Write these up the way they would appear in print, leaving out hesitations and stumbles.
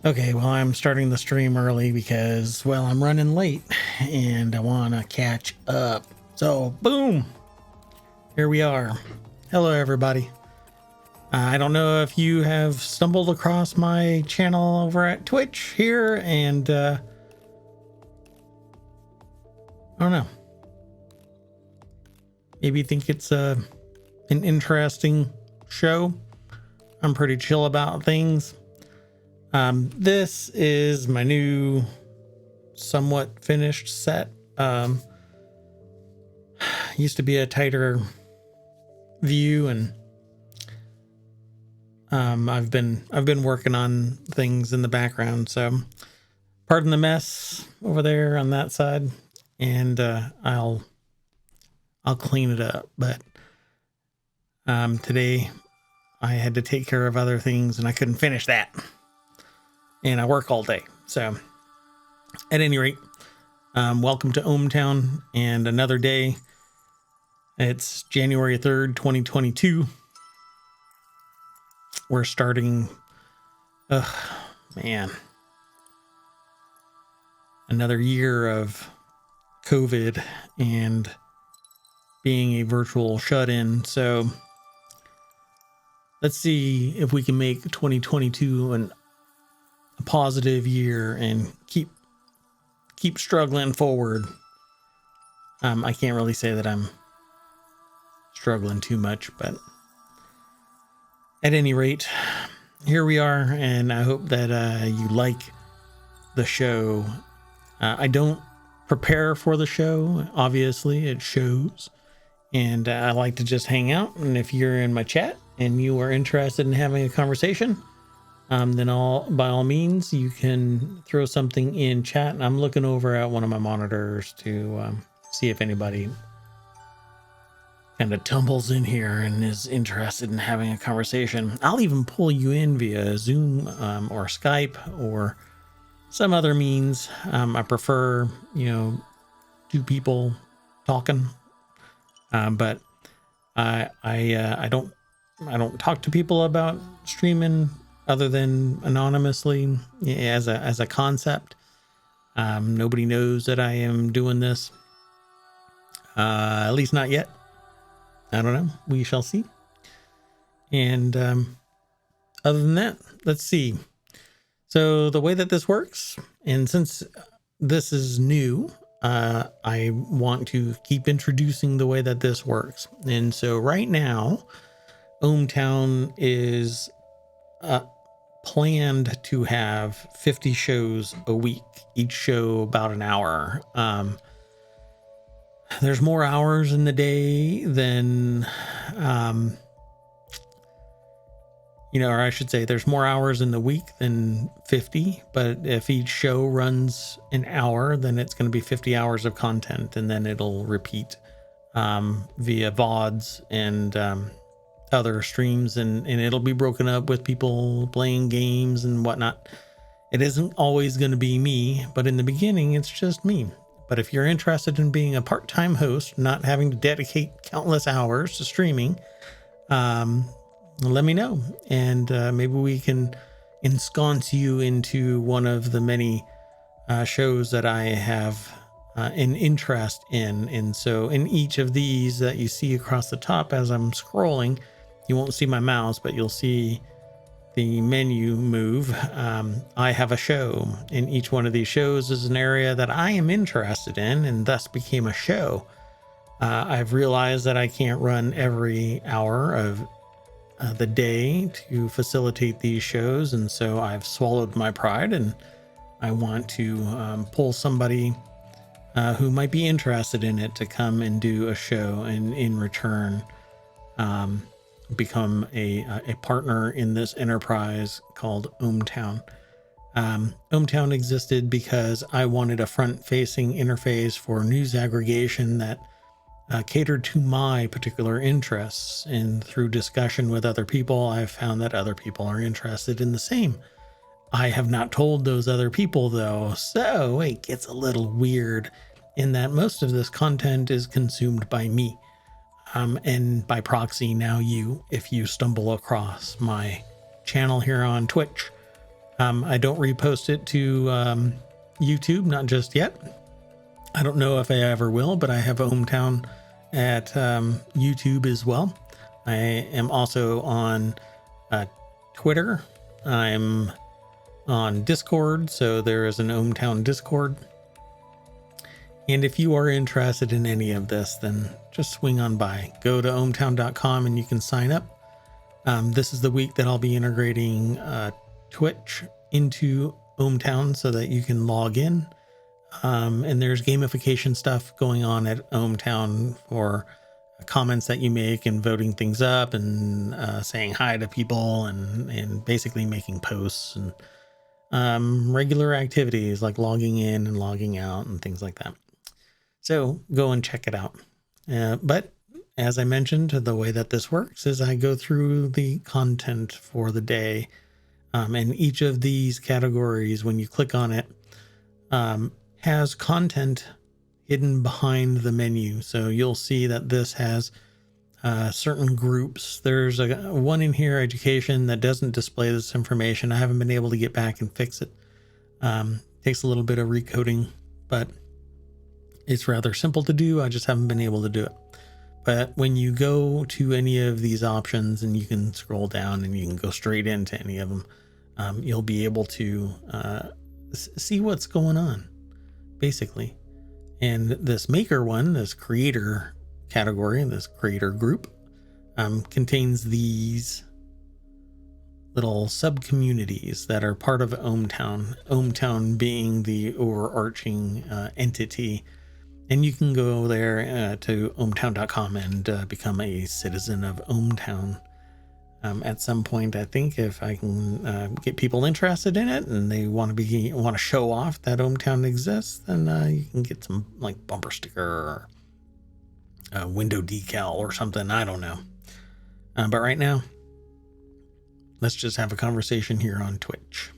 Okay, well, I'm starting the stream early because, well, I'm running late and I want to catch up. So, boom, here we are. Hello, everybody. I don't know if you have stumbled across my channel over at Twitch here, and I don't know. Maybe you think it's an interesting show. I'm pretty chill about things. This is my new, somewhat finished set. Used to be a tighter view, and I've been working on things in the background, so pardon the mess over there on that side, and I'll clean it up. But today I had to take care of other things and I couldn't finish that, and I work all day. So at any rate, welcome to ohmTown and another day. It's January 3rd, 2022. We're starting, another year of COVID and being a virtual shut-in. So let's see if we can make 2022 a positive year and keep struggling forward. I can't really say that I'm struggling too much, but at any rate, here we are, and I hope that you like the show. I don't prepare for the show, obviously, it shows, and I like to just hang out. And if you're in my chat and you are interested in having a conversation, then by all means, you can throw something in chat. And I'm looking over at one of my monitors to see if anybody kind of tumbles in here and is interested in having a conversation. I'll even pull you in via Zoom or Skype or some other means. I prefer, two people talking, but I don't talk to people about streaming other than anonymously as a concept. Nobody knows that I am doing this, at least not yet. I don't know. We shall see. And other than that, let's see. So the way that this works, and since this is new, I want to keep introducing the way that this works. And so right now, ohmTown is planned to have 50 shows a week, each show about an hour. There's more hours in the day than, or I should say there's more hours in the week than 50, but if each show runs an hour, then it's going to be 50 hours of content, and then it'll repeat via VODs and other streams, and it'll be broken up with people playing games and whatnot. It isn't always going to be me, but in the beginning, it's just me. But if you're interested in being a part-time host, not having to dedicate countless hours to streaming, let me know. And maybe we can ensconce you into one of the many shows that I have an interest in. And so in each of these that you see across the top as I'm scrolling, you won't see my mouse, but you'll see the menu move. I have a show, and each one of these shows is an area that I am interested in, and thus became a show. I've realized that I can't run every hour of the day to facilitate these shows, and so I've swallowed my pride, and I want to pull somebody who might be interested in it to come and do a show, and in return become a partner in this enterprise called ohmTown. ohmTown existed because I wanted a front-facing interface for news aggregation that catered to my particular interests, and through discussion with other people, I've found that other people are interested in the same. I have not told those other people, though, so it gets a little weird in that most of this content is consumed by me. And by proxy, now if you stumble across my channel here on Twitch, I don't repost it to YouTube, not just yet. I don't know if I ever will, but I have ohmTown at YouTube as well. I am also on Twitter. I'm on Discord, so there is an ohmTown Discord. And if you are interested in any of this, then just swing on by. Go to ohmTown.com and you can sign up. This is the week that I'll be integrating Twitch into ohmTown so that you can log in. And there's gamification stuff going on at ohmTown for comments that you make and voting things up and saying hi to people and basically making posts and regular activities like logging in and logging out and things like that. So go and check it out. But as I mentioned, the way that this works is I go through the content for the day. And each of these categories, when you click on it, has content hidden behind the menu. So you'll see that this has certain groups. There's one in here, education, that doesn't display this information. I haven't been able to get back and fix it. Takes a little bit of recoding, but it's rather simple to do. I just haven't been able to do it. But when you go to any of these options, and you can scroll down and you can go straight into any of them, you'll be able to see what's going on, basically. And this maker one, this creator category, this creator group, contains these little sub-communities that are part of ohmTown, ohmTown being the overarching entity. And you can go there to ohmTown.com and become a citizen of ohmTown. At some point, I think, if I can get people interested in it and they want to show off that ohmTown exists, then you can get some like bumper sticker or a window decal or something. I don't know. But right now, let's just have a conversation here on Twitch.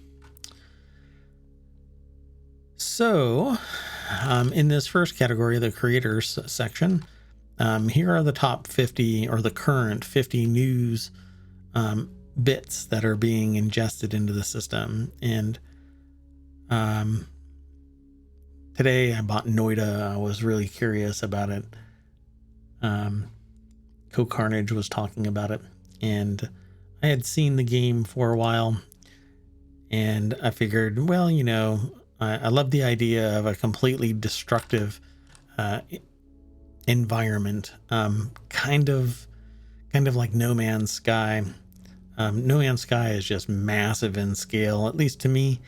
So, in this first category, the creators section, here are the top 50 or the current 50 news bits that are being ingested into the system. And today I bought Noida. I was really curious about it. Co-Carnage was talking about it, and I had seen the game for a while, and I figured, well, you know, I love the idea of a completely destructive environment, kind of like No Man's Sky. No Man's Sky is just massive in scale, at least to me.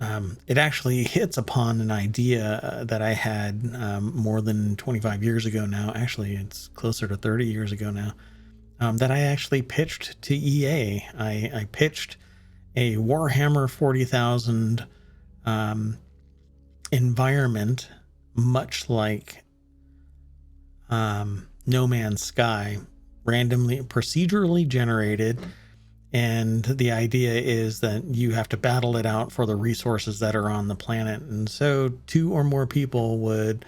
It actually hits upon an idea that I had more than 25 years ago now. Actually, it's closer to 30 years ago now, that I actually pitched to EA. I pitched a Warhammer 40,000 environment, much like No Man's Sky, randomly, procedurally generated. And the idea is that you have to battle it out for the resources that are on the planet. And so 2 or more people would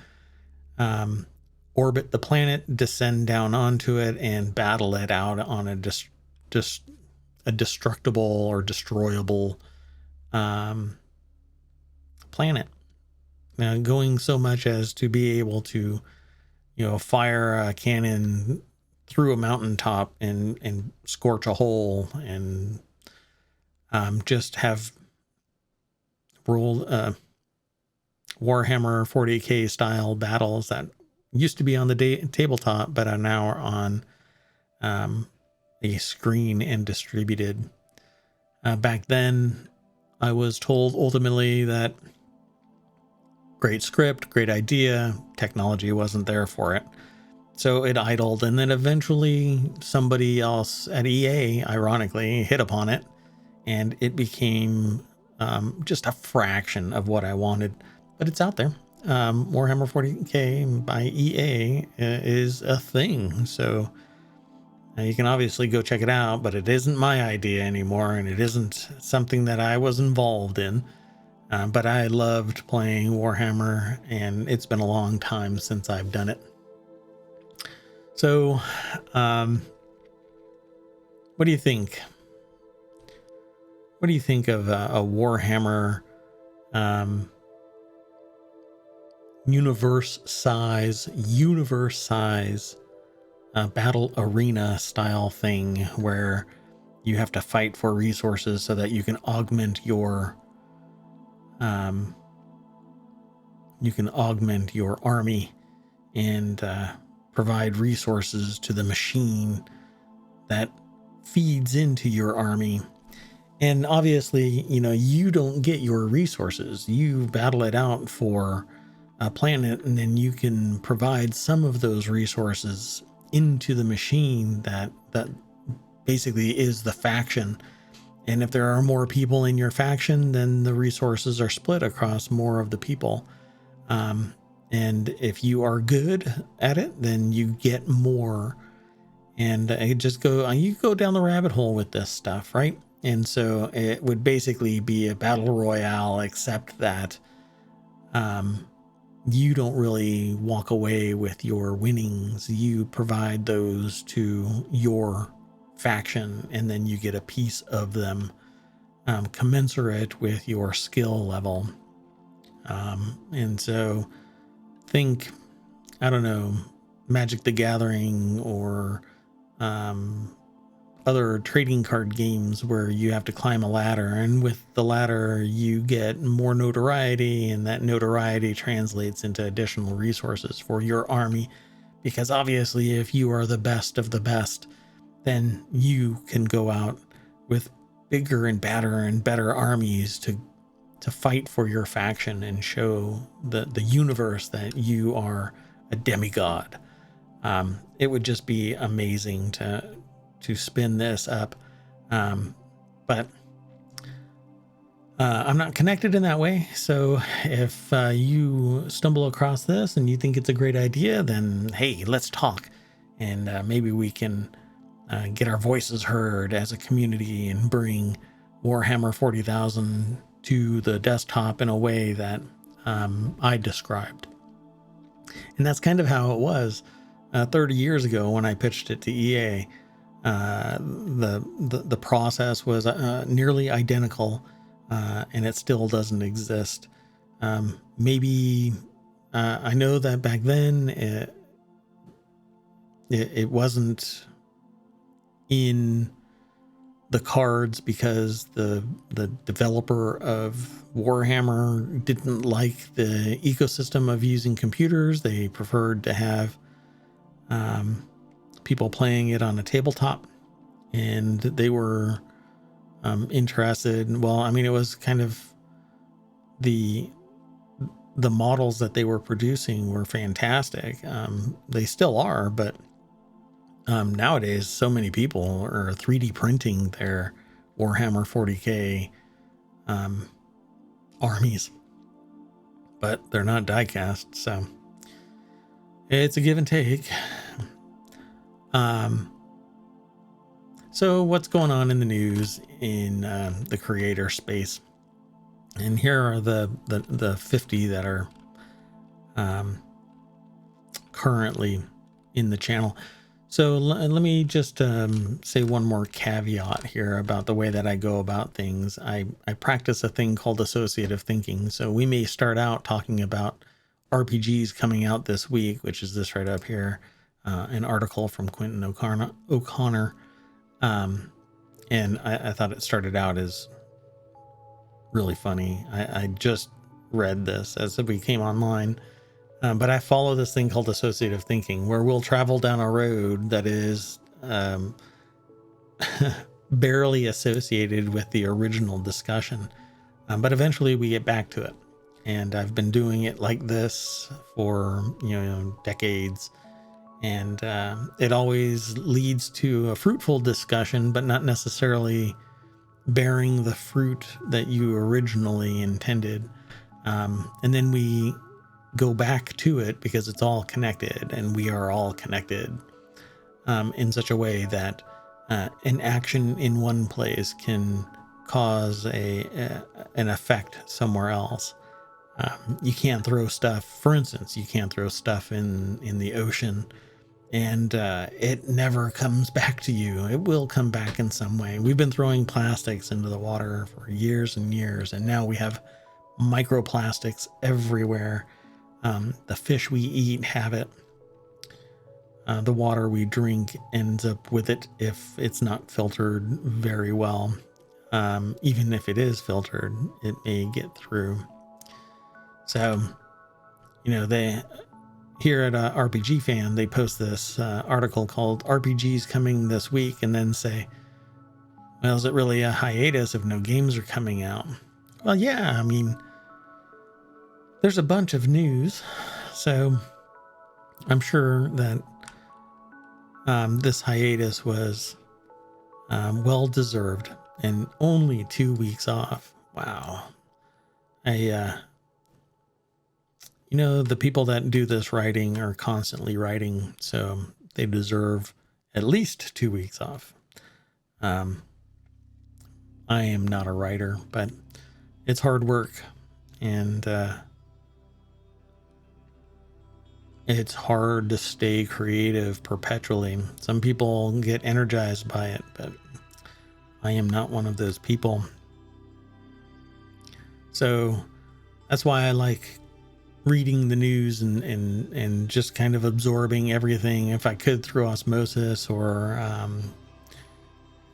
orbit the planet, descend down onto it, and battle it out on a destructible or destroyable planet. Now, going so much as to be able to, you know, fire a cannon through a mountaintop and scorch a hole, and just have rolled Warhammer 40k style battles that used to be on the tabletop, but are now on a screen and distributed. Back then, I was told ultimately that great script, great idea, technology wasn't there for it. So it idled, and then eventually somebody else at EA, ironically, hit upon it, and it became just a fraction of what I wanted. But it's out there. Warhammer 40k by EA is a thing, so you can obviously go check it out, but it isn't my idea anymore, and it isn't something that I was involved in. But I loved playing Warhammer, and it's been a long time since I've done it. So, what do you think? what do you think of a Warhammer universe size battle arena style thing where you have to fight for resources so that you can augment your army and provide resources to the machine that feeds into your army. And obviously, you don't get your resources. You battle it out for a planet, and then you can provide some of those resources into the machine that basically is the faction. And if there are more people in your faction, then the resources are split across more of the people. And if you are good at it, then you get more. And you go down the rabbit hole with this stuff, right? And so it would basically be a battle royale, except that you don't really walk away with your winnings. You provide those to your faction, and then you get a piece of them commensurate with your skill level. And so think, I don't know, Magic the Gathering or other trading card games where you have to climb a ladder, and with the ladder you get more notoriety, and that notoriety translates into additional resources for your army, because obviously if you are the best of the best, then you can go out with bigger and badder and better armies to fight for your faction and show the universe that you are a demigod. It would just be amazing to spin this up. But I'm not connected in that way. So if you stumble across this and you think it's a great idea, then hey, let's talk. And maybe we can get our voices heard as a community and bring Warhammer 40,000 to the desktop in a way that I described. And that's kind of how it was 30 years ago when I pitched it to EA. The process was nearly identical, and it still doesn't exist. Maybe I know that back then it wasn't in the cards because the developer of Warhammer didn't like the ecosystem of using computers. They preferred to have people playing it on a tabletop, and they were interested. Well, I mean, it was kind of the models that they were producing were fantastic. They still are, but nowadays so many people are 3D printing their Warhammer 40K armies, but they're not die cast, so it's a give and take. So what's going on in the news in the creator space? And here are the 50 that are currently in the channel. So let me just say one more caveat here about the way that I go about things. I practice a thing called associative thinking. So we may start out talking about RPGs coming out this week, which is this right up here, an article from Quentin O'Connor. And I thought it started out as really funny. I just read this as we came online. But I follow this thing called associative thinking, where we'll travel down a road that is barely associated with the original discussion. But eventually we get back to it. And I've been doing it like this for, decades. And it always leads to a fruitful discussion, but not necessarily bearing the fruit that you originally intended. And then we go back to it because it's all connected, and we are all connected in such a way that an action in one place can cause an effect somewhere else. You can't throw stuff, for instance, you can't throw stuff in the ocean and it never comes back to you. It will come back in some way. We've been throwing plastics into the water for years and years, and now we have microplastics everywhere. The fish we eat have it. The water we drink ends up with it if it's not filtered very well. Even if it is filtered, it may get through. So, they here at RPG Fan, they post this article called RPGs Coming This Week, and then say, well, is it really a hiatus if no games are coming out? Well, yeah, I mean, there's a bunch of news, so I'm sure that this hiatus was well-deserved, and only 2 weeks off. Wow. The people that do this writing are constantly writing, so they deserve at least 2 weeks off. I am not a writer, but it's hard work, and it's hard to stay creative perpetually. Some people get energized by it, but I am not one of those people. So that's why I like reading the news and just kind of absorbing everything, if I could, through osmosis, or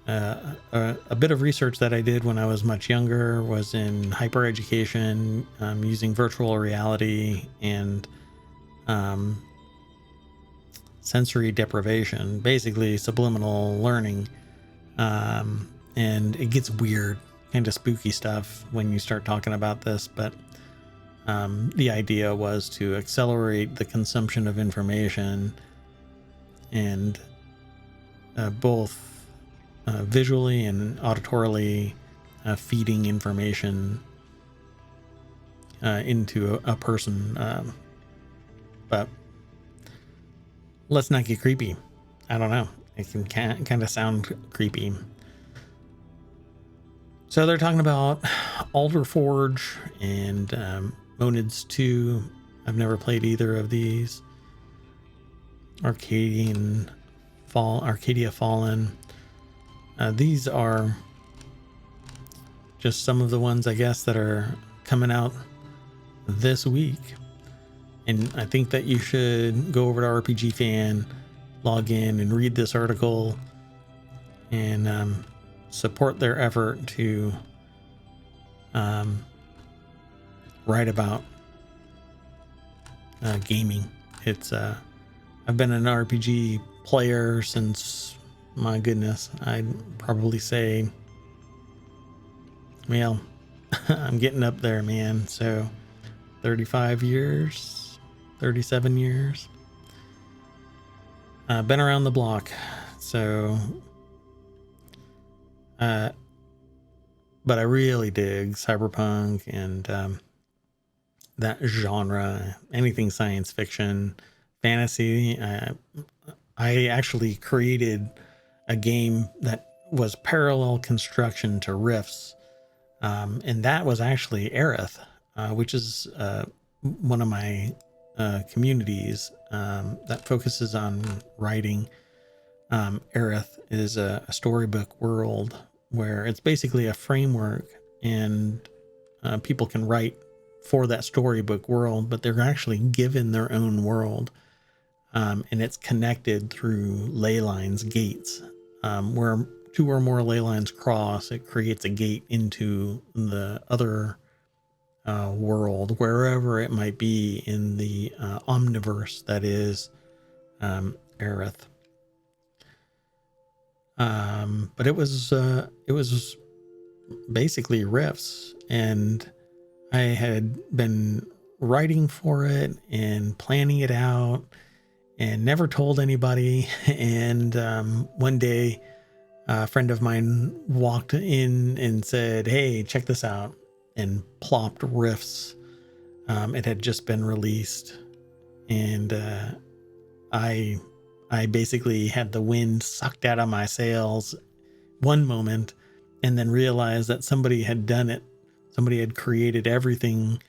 a bit of research that I did when I was much younger was in hypereducation, using virtual reality and sensory deprivation, basically subliminal learning. And it gets weird, kind of spooky stuff when you start talking about this, but the idea was to accelerate the consumption of information, and both visually and auditorily feeding information into a person. But let's not get creepy. I don't know. It can kind of sound creepy. So they're talking about Alder Forge and Monids 2. I've never played either of these. Arcadia Fallen. These are just some of the ones, I guess, that are coming out this week. And I think that you should go over to RPG Fan, log in, and read this article, and support their effort to write about gaming. It's I've been an RPG player since, my goodness, I'd probably say, well, I'm getting up there, man. So 35 years, 37 years. Been around the block. So but I really dig cyberpunk and that genre, anything science fiction, fantasy. I actually created a game that was parallel construction to Rifts, and that was actually Aerith, which is one of my communities that focuses on writing. Aerith is a storybook world where it's basically a framework, and people can write for that storybook world, but they're actually given their own world, and it's connected through ley lines, gates, where two or more ley lines cross. It creates a gate into the other world, wherever it might be in the omniverse that is Aerith. But it was basically Rifts, and I had been writing for it and planning it out and never told anybody. And one day a friend of mine walked in and said, "Hey, check this out," and plopped Rifts. It had just been released, and I basically had the wind sucked out of my sails one moment, and then realized that somebody had done it. Somebody had created everything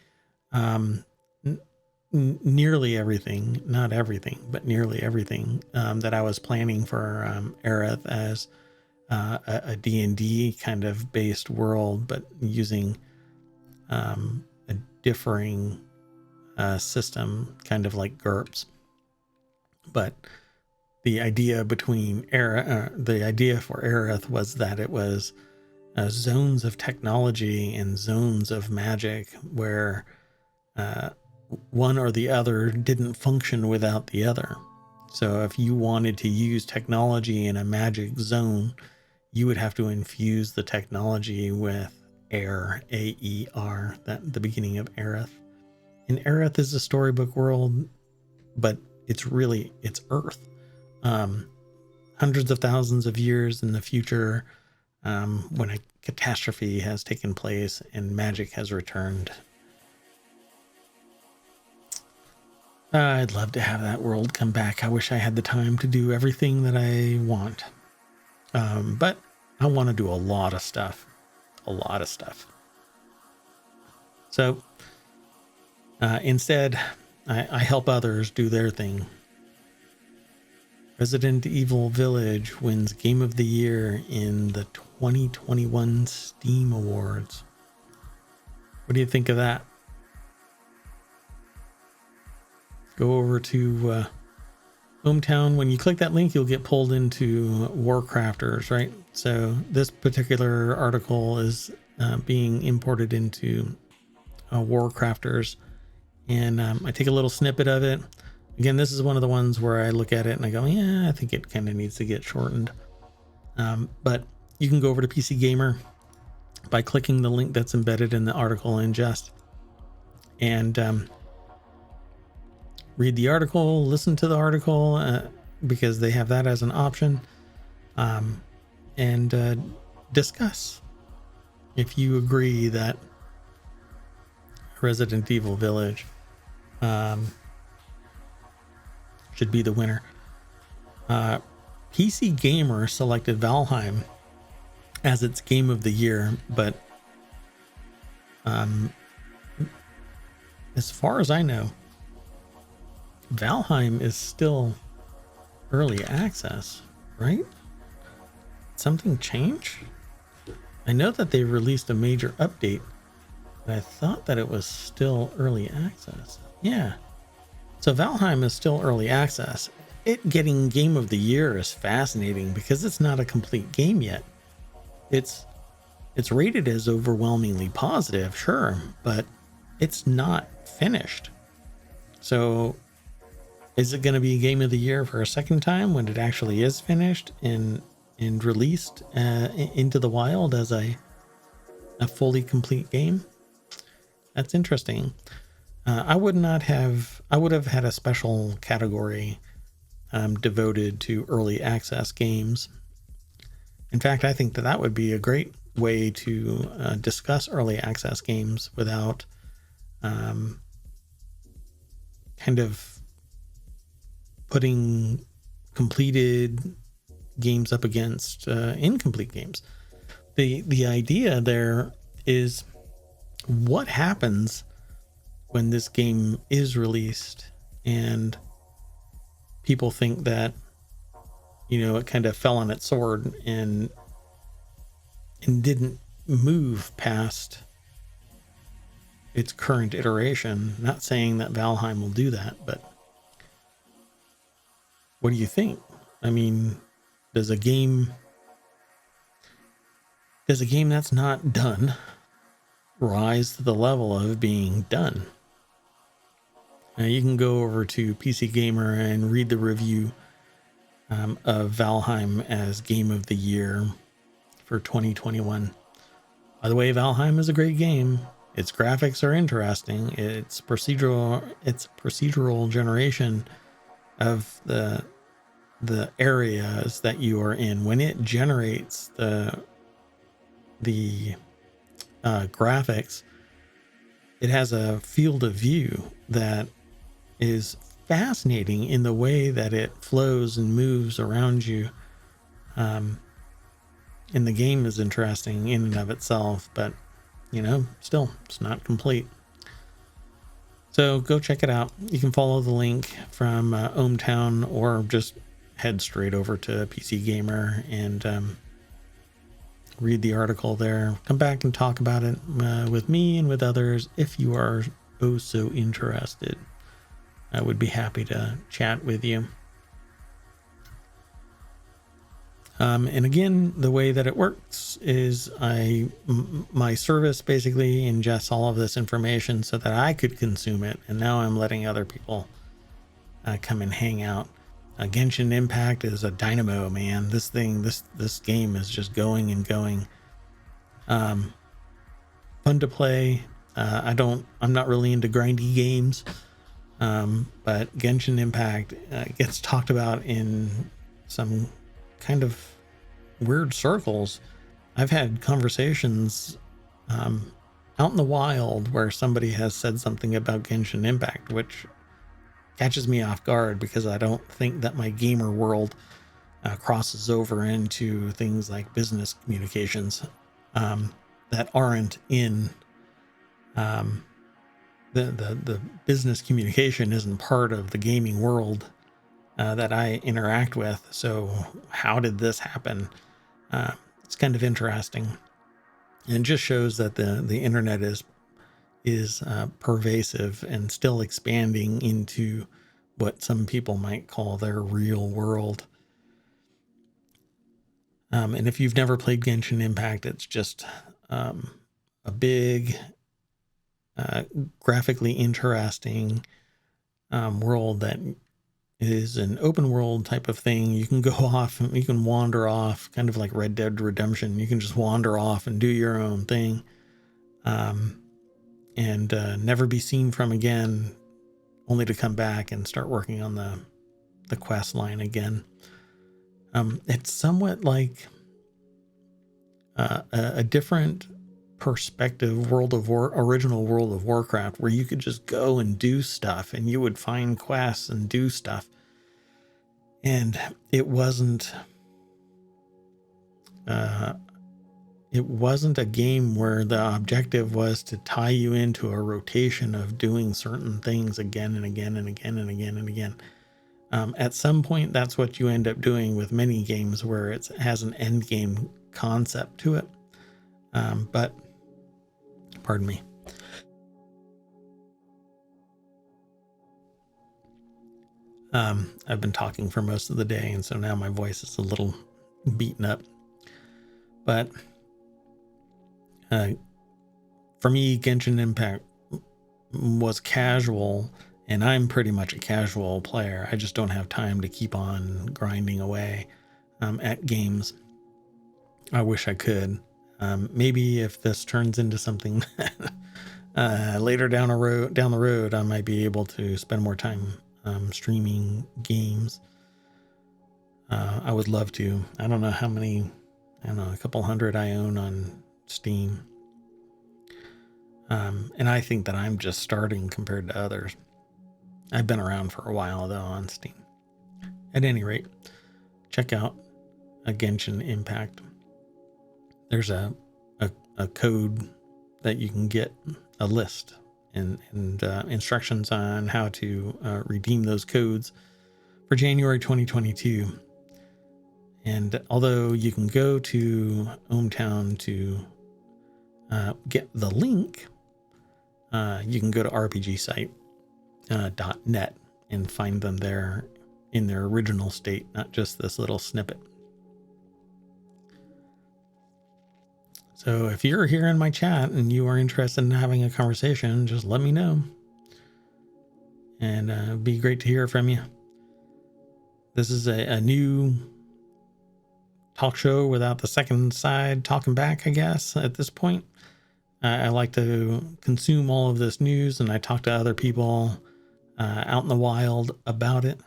nearly everything, not everything, but nearly everything that I was planning for Aerith as a D&D kind of based world, but using a differing system, kind of like GURPS. But the idea between the idea for Aerith was that it was zones of technology and zones of magic where one or the other didn't function without the other. So if you wanted to use technology in a magic zone, you would have to infuse the technology with air, A-E-R, that the beginning of Aerith. And Aerith is a storybook world, but it's Earth. Hundreds of thousands of years in the future, when a catastrophe has taken place and magic has returned. I'd love to have that world come back. I wish I had the time to do everything that I want. But I want to do a lot of stuff. So instead, I help others do their thing. Resident Evil Village wins Game of the Year in the 2021 Steam Awards. What do you think of that? Go over to ohmTown. When you click that link, you'll get pulled into Warcrafters, right? So this particular article is being imported into Warcrafters, and I take a little snippet of it. Again, this is one of the ones where I look at it and I go, yeah, I think it kind of needs to get shortened. But you can go over to PC Gamer by clicking the link that's embedded in the article ingest and read the article, listen to the article, because they have that as an option, and discuss if you agree that Resident Evil Village should be the winner. PC Gamer selected Valheim as its game of the year, but as far as I know, Valheim is still early access, right? Something changed? I know that they released a major update, but I thought that it was still early access. Yeah. So Valheim is still early access. It getting Game of the Year is fascinating because it's not a complete game yet. It's rated as overwhelmingly positive, sure, but it's not finished. So is it going to be a Game of the Year for a second time when it actually is finished and released into the wild as a fully complete game? That's interesting. I would have had a special category devoted to early access games. In fact, I think that would be a great way to discuss early access games without kind of putting completed games up against incomplete games. The idea there is what happens when this game is released and people think that, it kind of fell on its sword and didn't move past its current iteration. Not saying that Valheim will do that, but what do you think? I mean, does a game that's not done rise to the level of being done? Now you can go over to PC Gamer and read the review of Valheim as Game of the Year for 2021. By the way, Valheim is a great game. Its graphics are interesting. Its procedural generation of the areas that you are in, when it generates the graphics, it has a field of view that is fascinating in the way that it flows and moves around you. And the game is interesting in and of itself, but still, it's not complete. So go check it out. You can follow the link from ohmTown, or just head straight over to PC Gamer and read the article there. Come back and talk about it with me and with others if you are oh so interested. I would be happy to chat with you. And again, the way that it works is my service basically ingests all of this information so that I could consume it, and now I'm letting other people come and hang out. Genshin Impact is a dynamo, man. This game is just going and going. Fun to play. I'm not really into grindy games, but Genshin Impact gets talked about in some kind of weird circles. I've had conversations out in the wild where somebody has said something about Genshin Impact, which catches me off guard because I don't think that my gamer world crosses over into things like business communications that aren't in the business communication isn't part of the gaming world that I interact with. So how did this happen? It's kind of interesting, and it just shows that the internet is pervasive and still expanding into what some people might call their real world. And if you've never played Genshin Impact, it's just a big, graphically interesting world that is an open world type of thing. You can go off, you can wander off, kind of like Red Dead Redemption. You can just wander off and do your own thing, and never be seen from again, only to come back and start working on the quest line again. It's somewhat like a different perspective original World of Warcraft, where you could just go and do stuff and you would find quests and do stuff, and it wasn't a game where the objective was to tie you into a rotation of doing certain things again and again and again and again and again. At some point, that's what you end up doing with many games, where it has an end game concept to it. But pardon me. I've been talking for most of the day, and so now my voice is a little beaten up. But for me, Genshin Impact was casual, and I'm pretty much a casual player. I just don't have time to keep on grinding away at games. I wish I could. Maybe if this turns into something later down the road, I might be able to spend more time streaming games. I would love to. I don't know how many. I don't know, a couple hundred I own on Steam. And I think that I'm just starting compared to others. I've been around for a while though on Steam. At any rate, check out a Genshin Impact. There's a code that you can get, a list and instructions on how to redeem those codes for January 2022. And although you can go to ohmTown to get the link, you can go to rpgsite.net and find them there in their original state, not just this little snippet. So if you're here in my chat and you are interested in having a conversation, just let me know. And it'd be great to hear from you. This is a new talk show without the second side talking back, I guess, at this point. I like to consume all of this news, and I talk to other people out in the wild about it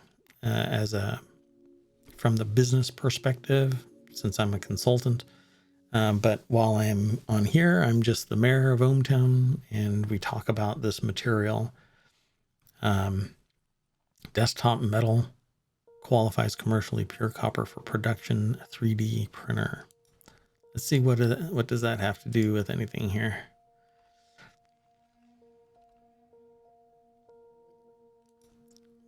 from the business perspective, since I'm a consultant. But while I'm on here, I'm just the mayor of ohmTown, and we talk about this material. Desktop metal qualifies commercially pure copper for production 3D printer. Let's see, what does that have to do with anything here?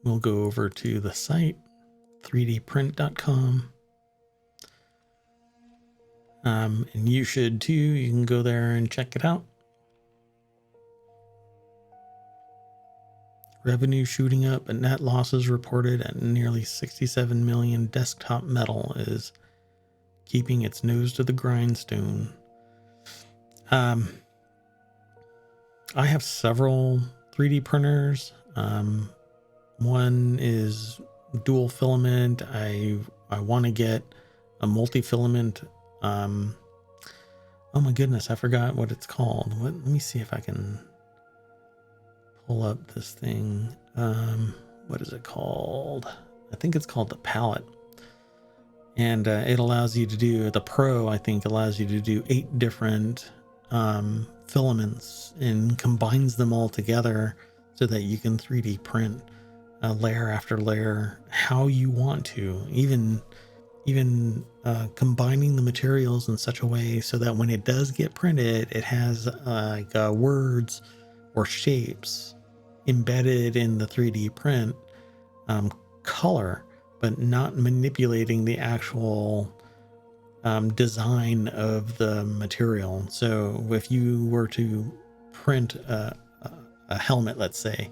we'll go over to the site, 3dprint.com. And you should too. You can go there and check it out. Revenue shooting up, but net losses reported at nearly 67 million. Desktop Metal is keeping its nose to the grindstone. I have several 3D printers. One is dual filament. I want to get a multi-filament. Oh my goodness, I forgot what it's called. Let me see if I can pull up this thing. What is it called? I think it's called the palette. And it allows you to do, the Pro, I think, allows you to do 8 different filaments and combines them all together so that you can 3D print layer after layer how you want to, even combining the materials in such a way so that when it does get printed, it has words or shapes embedded in the 3D print color, but not manipulating the actual design of the material. So if you were to print a helmet, let's say,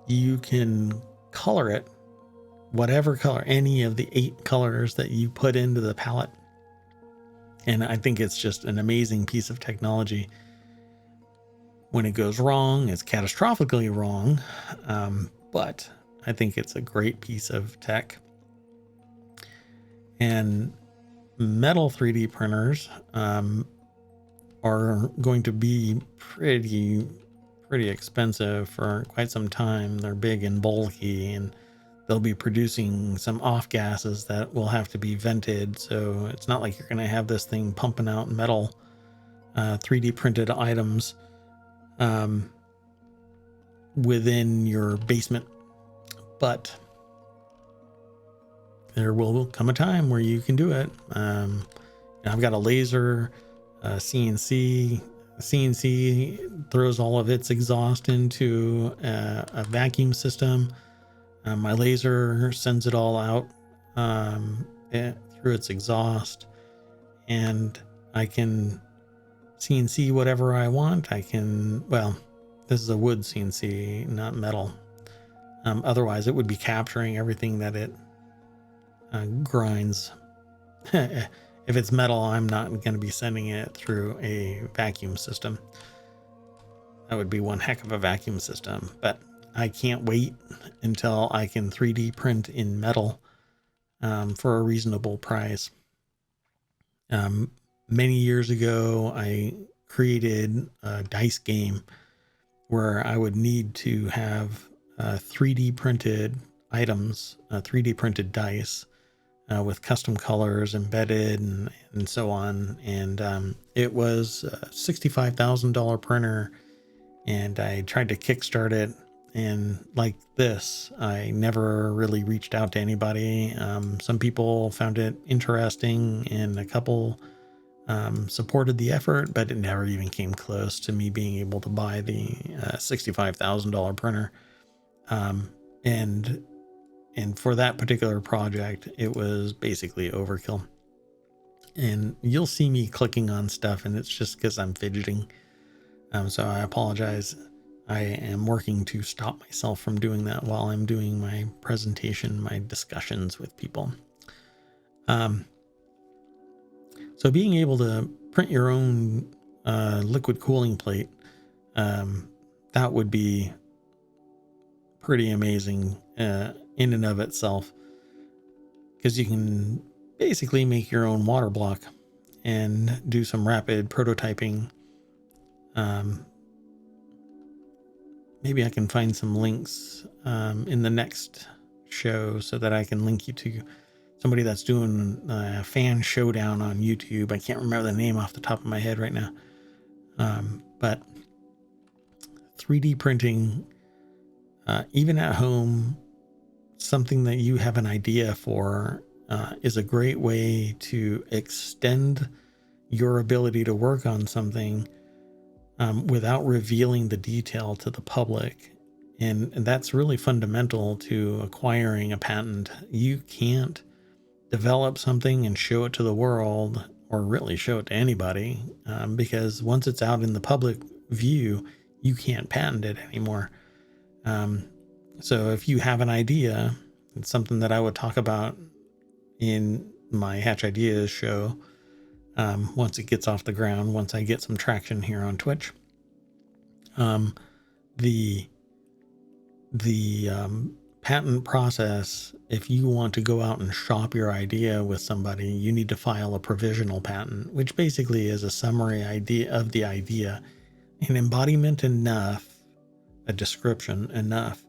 you can color it whatever color, any of the 8 colors that you put into the palette. And I think it's just an amazing piece of technology. When it goes wrong, it's catastrophically wrong, but I think it's a great piece of tech. And metal 3D printers are going to be pretty expensive for quite some time. They're big and bulky, and they'll be producing some off gases that will have to be vented. So it's not like you're going to have this thing pumping out metal 3D printed items within your basement. But there will come a time where you can do it. I've got a laser, CNC. CNC throws all of its exhaust into a vacuum system. My laser sends it all out through its exhaust, and I can CNC whatever I want. I can, well, this is a wood CNC, not metal. Otherwise, it would be capturing everything that it grinds. If it's metal, I'm not going to be sending it through a vacuum system. That would be one heck of a vacuum system, but I can't wait until I can 3D print in metal for a reasonable price. Many years ago, I created a dice game where I would need to have 3D printed items, 3D printed dice with custom colors embedded and so on. And it was a $65,000 printer, and I tried to kickstart it. And like this, I never really reached out to anybody. Some people found it interesting, and a couple supported the effort, but it never even came close to me being able to buy the $65,000 printer. And for that particular project, it was basically overkill. And you'll see me clicking on stuff, and it's just because I'm fidgeting. So I apologize. I am working to stop myself from doing that while I'm doing my presentation, my discussions with people. So being able to print your own liquid cooling plate, that would be pretty amazing in and of itself, because you can basically make your own water block and do some rapid prototyping. Maybe I can find some links in the next show so that I can link you to somebody that's doing a fan showdown on YouTube. I can't remember the name off the top of my head right now. But 3D printing, even at home, something that you have an idea for, is a great way to extend your ability to work on something without revealing the detail to the public. And that's really fundamental to acquiring a patent. You can't develop something and show it to the world, or really show it to anybody, because once it's out in the public view, you can't patent it anymore. So if you have an idea, it's something that I would talk about in my Hatch Ideas show. Once it gets off the ground, once I get some traction here on Twitch, the patent process, if you want to go out and shop your idea with somebody, you need to file a provisional patent, which basically is a summary idea of the idea, an embodiment enough, a description enough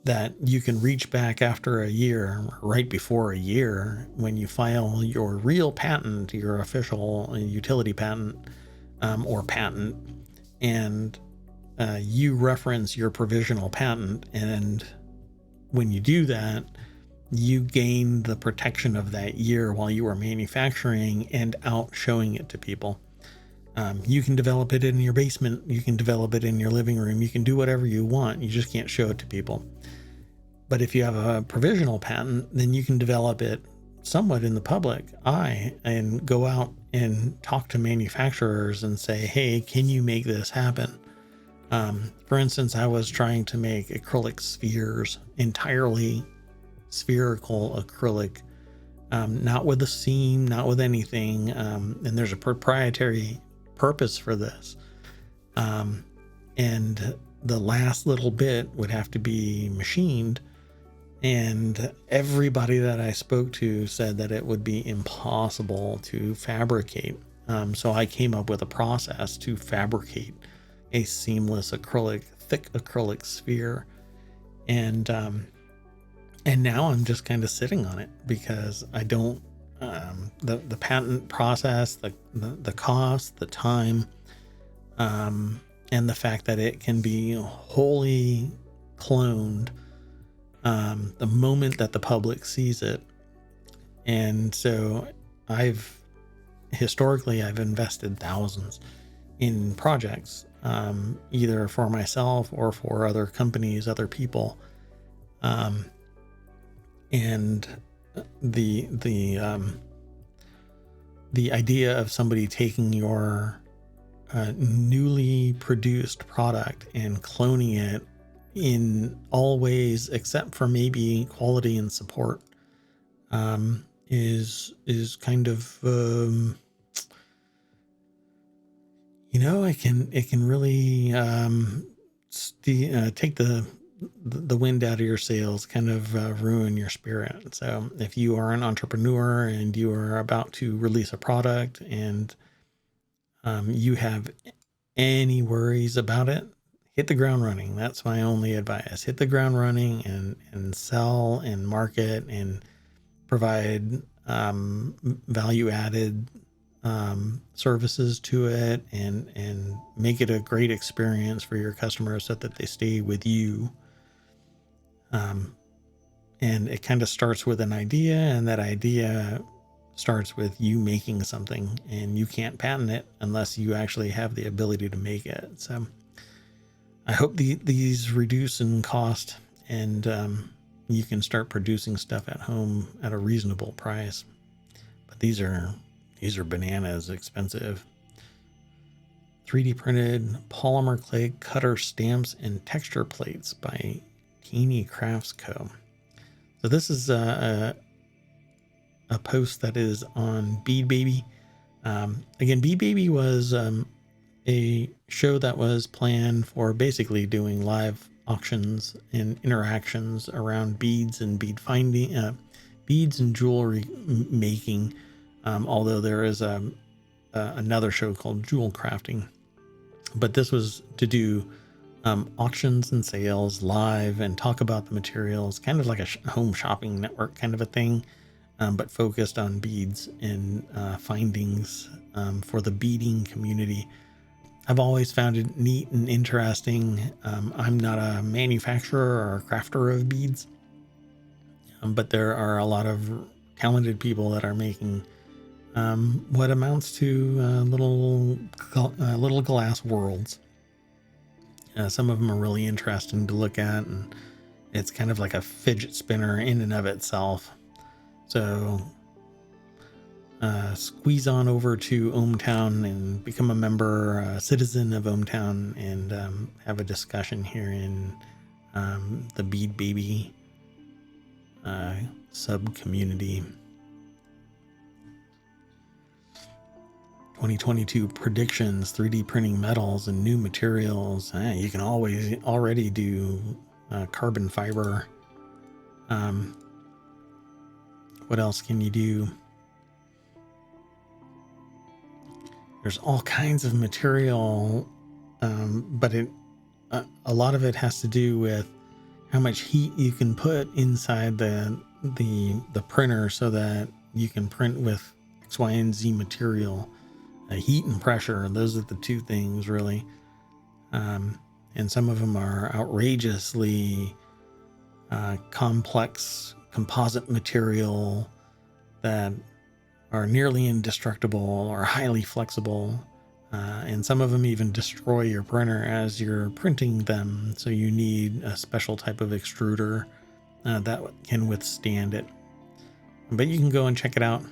that you can reach back after a year, right before a year, when you file your real patent, your official utility patent, or patent, and you reference your provisional patent. And when you do that, you gain the protection of that year while you are manufacturing and out showing it to people. You can develop it in your basement. You can develop it in your living room. You can do whatever you want. You just can't show it to people. But if you have a provisional patent, then you can develop it somewhat in the public eye and go out and talk to manufacturers and say, hey, can you make this happen? For instance, I was trying to make acrylic spheres, entirely spherical acrylic, not with a seam, not with anything. And there's a proprietary purpose for this. And the last little bit would have to be machined. And everybody that I spoke to said that it would be impossible to fabricate. So I came up with a process to fabricate a seamless acrylic, thick acrylic sphere. And now I'm just kind of sitting on it because I don't, the patent process, the cost, the time, and the fact that it can be wholly cloned the moment that the public sees it. And so historically I've invested thousands in projects, either for myself or for other companies, other people. And the idea of somebody taking your newly produced product and cloning it in all ways except for maybe quality and support is kind of it can really take the wind out of your sails, kind of ruin your spirit. So if you are an entrepreneur and you are about to release a product and you have any worries about it, hit the ground running. That's my only advice. Hit the ground running and sell and market and provide value added services to it and make it a great experience for your customers so that they stay with you. And it kind of starts with an idea, and that idea starts with you making something, and you can't patent it unless you actually have the ability to make it. So I hope these reduce in cost, and you can start producing stuff at home at a reasonable price. But these are bananas expensive. 3D printed polymer clay cutter stamps and texture plates by Keeney Crafts Co. So this is a post that is on Bead Baby. Again, Bead Baby was a show that was planned for basically doing live auctions and interactions around beads and bead finding, beads and jewelry making. Although there is another show called Jewel Crafting, but this was to do auctions and sales live and talk about the materials, kind of like a home shopping network kind of a thing, but focused on beads and findings for the beading community. I've always found it neat and interesting. I'm not a manufacturer or a crafter of beads, but there are a lot of talented people that are making what amounts to little glass worlds. Some of them are really interesting to look at, and it's kind of like a fidget spinner in and of itself. So squeeze on over to ohmTown and become a member, a citizen of ohmTown, and have a discussion here in the Bead Baby sub community. 2022 predictions, 3D printing metals and new materials. You can already do carbon fiber. What else can you do? There's all kinds of material, but a lot of it has to do with how much heat you can put inside the printer so that you can print with X, Y, and Z material. Heat and pressure, those are the two things really. And some of them are outrageously complex composite material that are nearly indestructible or highly flexible. And some of them even destroy your printer as you're printing them. So you need a special type of extruder that can withstand it. But you can go and check it out.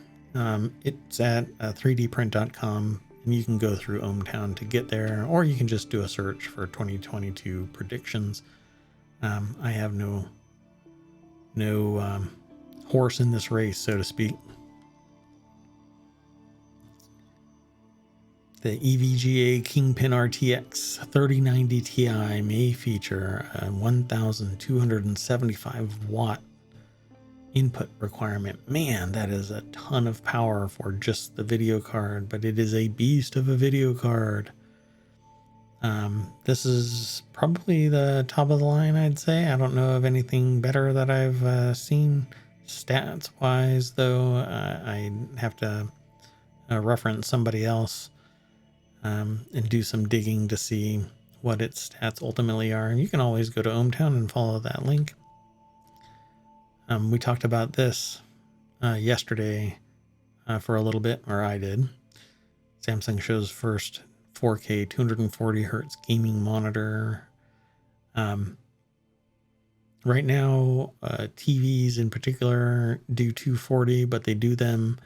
It's at 3dprint.com, and you can go through ohmTown to get there, or you can just do a search for 2022 predictions. I have no horse in this race, so to speak. The EVGA Kingpin RTX 3090 Ti may feature a 1275 watt input requirement. Man, that is a ton of power for just the video card, but it is a beast of a video card. This is probably the top of the line, I'd say. I don't know of anything better that I've seen stats wise, though. I have to reference somebody else and do some digging to see what its stats ultimately are. And you can always go to ohmTown and follow that link. We talked about this yesterday for a little bit, or I did. Samsung shows first 4K 240 hertz gaming monitor. Right now, TVs in particular do 240, but they do them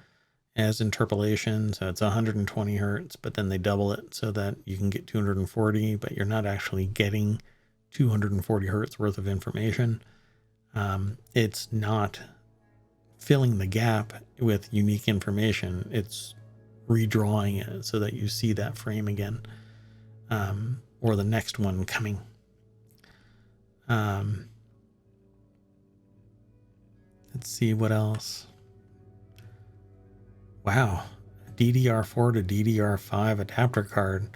as interpolation. So it's 120 hertz, but then they double it so that you can get 240, but you're not actually getting 240 hertz worth of information. It's not filling the gap with unique information. It's redrawing it so that you see that frame again, or the next one coming. Let's see what else. Wow, DDR4 to DDR5 adapter card.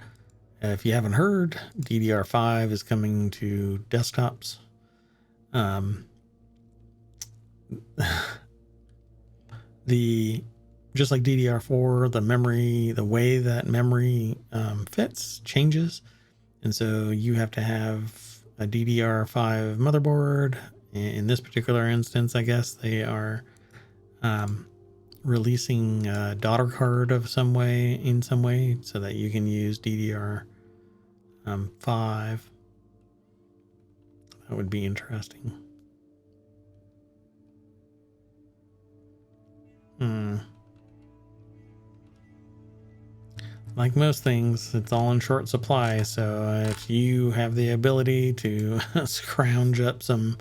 If you haven't heard, DDR5 is coming to desktops. Just like DDR4, the memory, the way that memory fits changes, and so you have to have a DDR5 motherboard. In this particular instance, I guess they are releasing a daughter card of some way so that you can use DDR5. That would be interesting. Like most things, it's all in short supply. So if you have the ability to scrounge up some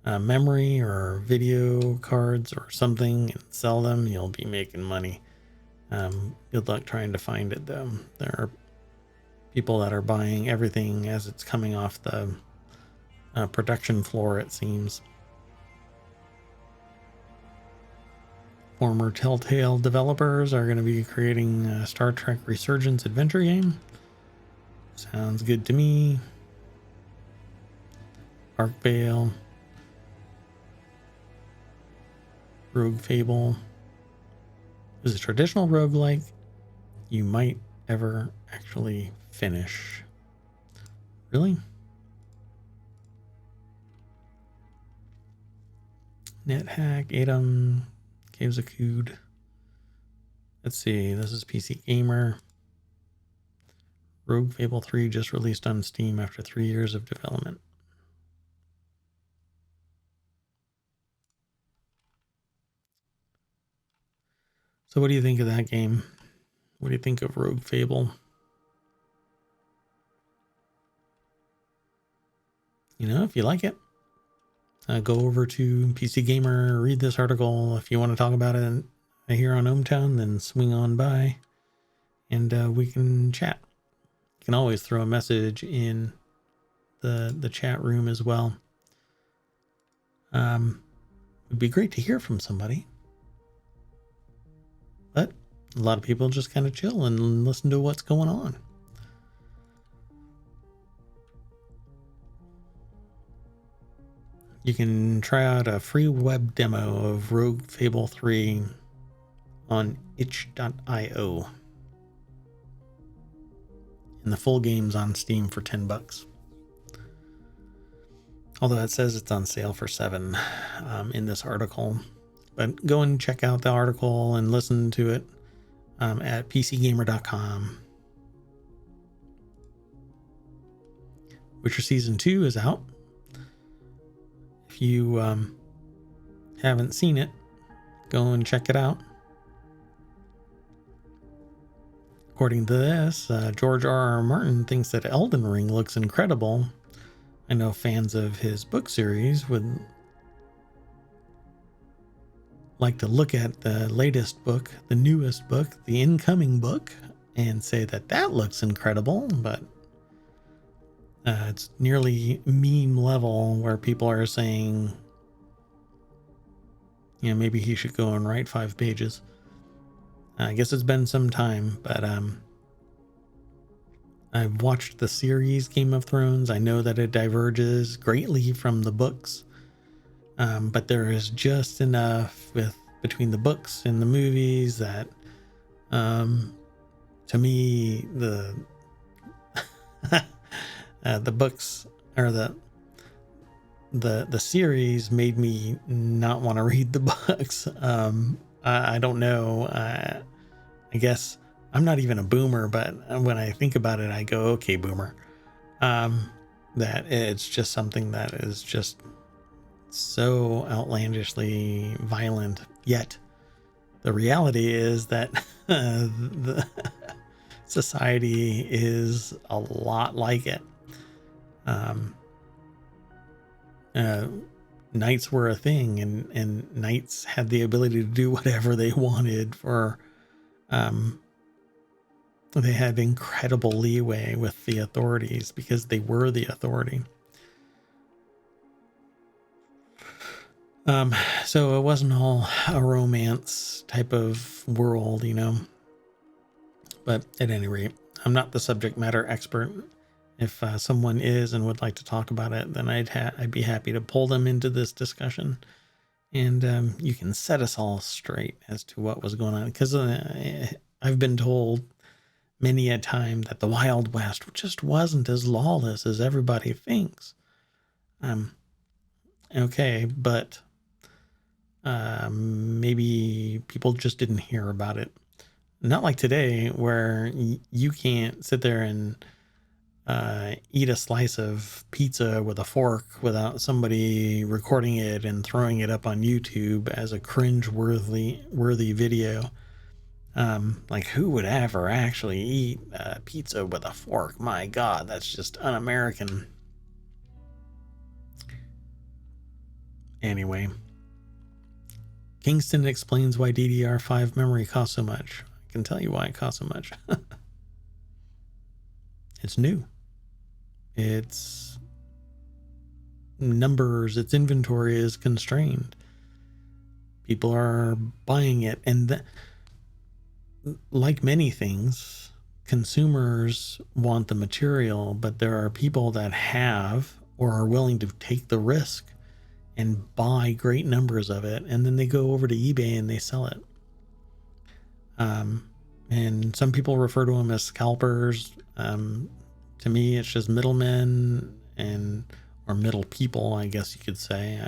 memory or video cards or something and sell them, you'll be making money. Good luck trying to find it, though. There are people that are buying everything as it's coming off the production floor, it seems. Former Telltale developers are going to be creating a Star Trek Resurgence adventure game. Sounds good to me. Arkvale. Rogue Fable is a traditional roguelike you might ever actually finish. Really? NetHack, Atom, Caves of Cood. Let's see, this is PC Gamer. Rogue Fable 3 just released on Steam after 3 years of development. So what do you think of that game? What do you think of Rogue Fable? You know, if you like it, go over to PC Gamer, read this article. If you want to talk about it here on ohmTown, then swing on by and we can chat. You can always throw a message in the chat room as well. It'd be great to hear from somebody. But a lot of people just kind of chill and listen to what's going on. You can try out a free web demo of Rogue Fable 3 on itch.io. And the full game's on Steam for $10. Although it says it's on sale for $7 in this article. But go and check out the article and listen to it at pcgamer.com. Witcher Season 2 is out. If you haven't seen it, go and check it out. According to this, George R.R. Martin thinks that Elden Ring looks incredible. I know fans of his book series would like to look at the latest book, the newest book, the incoming book, and say that that looks incredible, but it's nearly meme level where people are saying, you know, maybe he should go and write 5 pages. I guess it's been some time, but I've watched the series Game of Thrones. I know that it diverges greatly from the books, but there is just enough between the books and the movies that, to me, the books or the series made me not want to read the books. I don't know. I guess I'm not even a boomer, but when I think about it, I go, okay, boomer. That it's just something that is just so outlandishly violent. Yet the reality is that the society is a lot like it. Knights were a thing, and knights had the ability to do whatever they wanted for, they had incredible leeway with the authorities because they were the authority. So it wasn't all a romance type of world, you know, but at any rate, I'm not the subject matter expert. If someone is and would like to talk about it, then I'd be happy to pull them into this discussion, and you can set us all straight as to what was going on. Because I've been told many a time that the Wild West just wasn't as lawless as everybody thinks. Okay, but maybe people just didn't hear about it. Not like today, where you can't sit there and eat a slice of pizza with a fork without somebody recording it and throwing it up on YouTube as a cringe-worthy video. Like, who would ever actually eat pizza with a fork? My God, that's just un-American. Anyway, Kingston explains why DDR5 memory costs so much. I can tell you why it costs so much. It's new. Its numbers, its inventory is constrained. People are buying it, and like many things, consumers want the material, but there are people that have or are willing to take the risk and buy great numbers of it, and then they go over to eBay and they sell it. And some people refer to them as scalpers. To me, it's just middlemen or middle people, I guess you could say.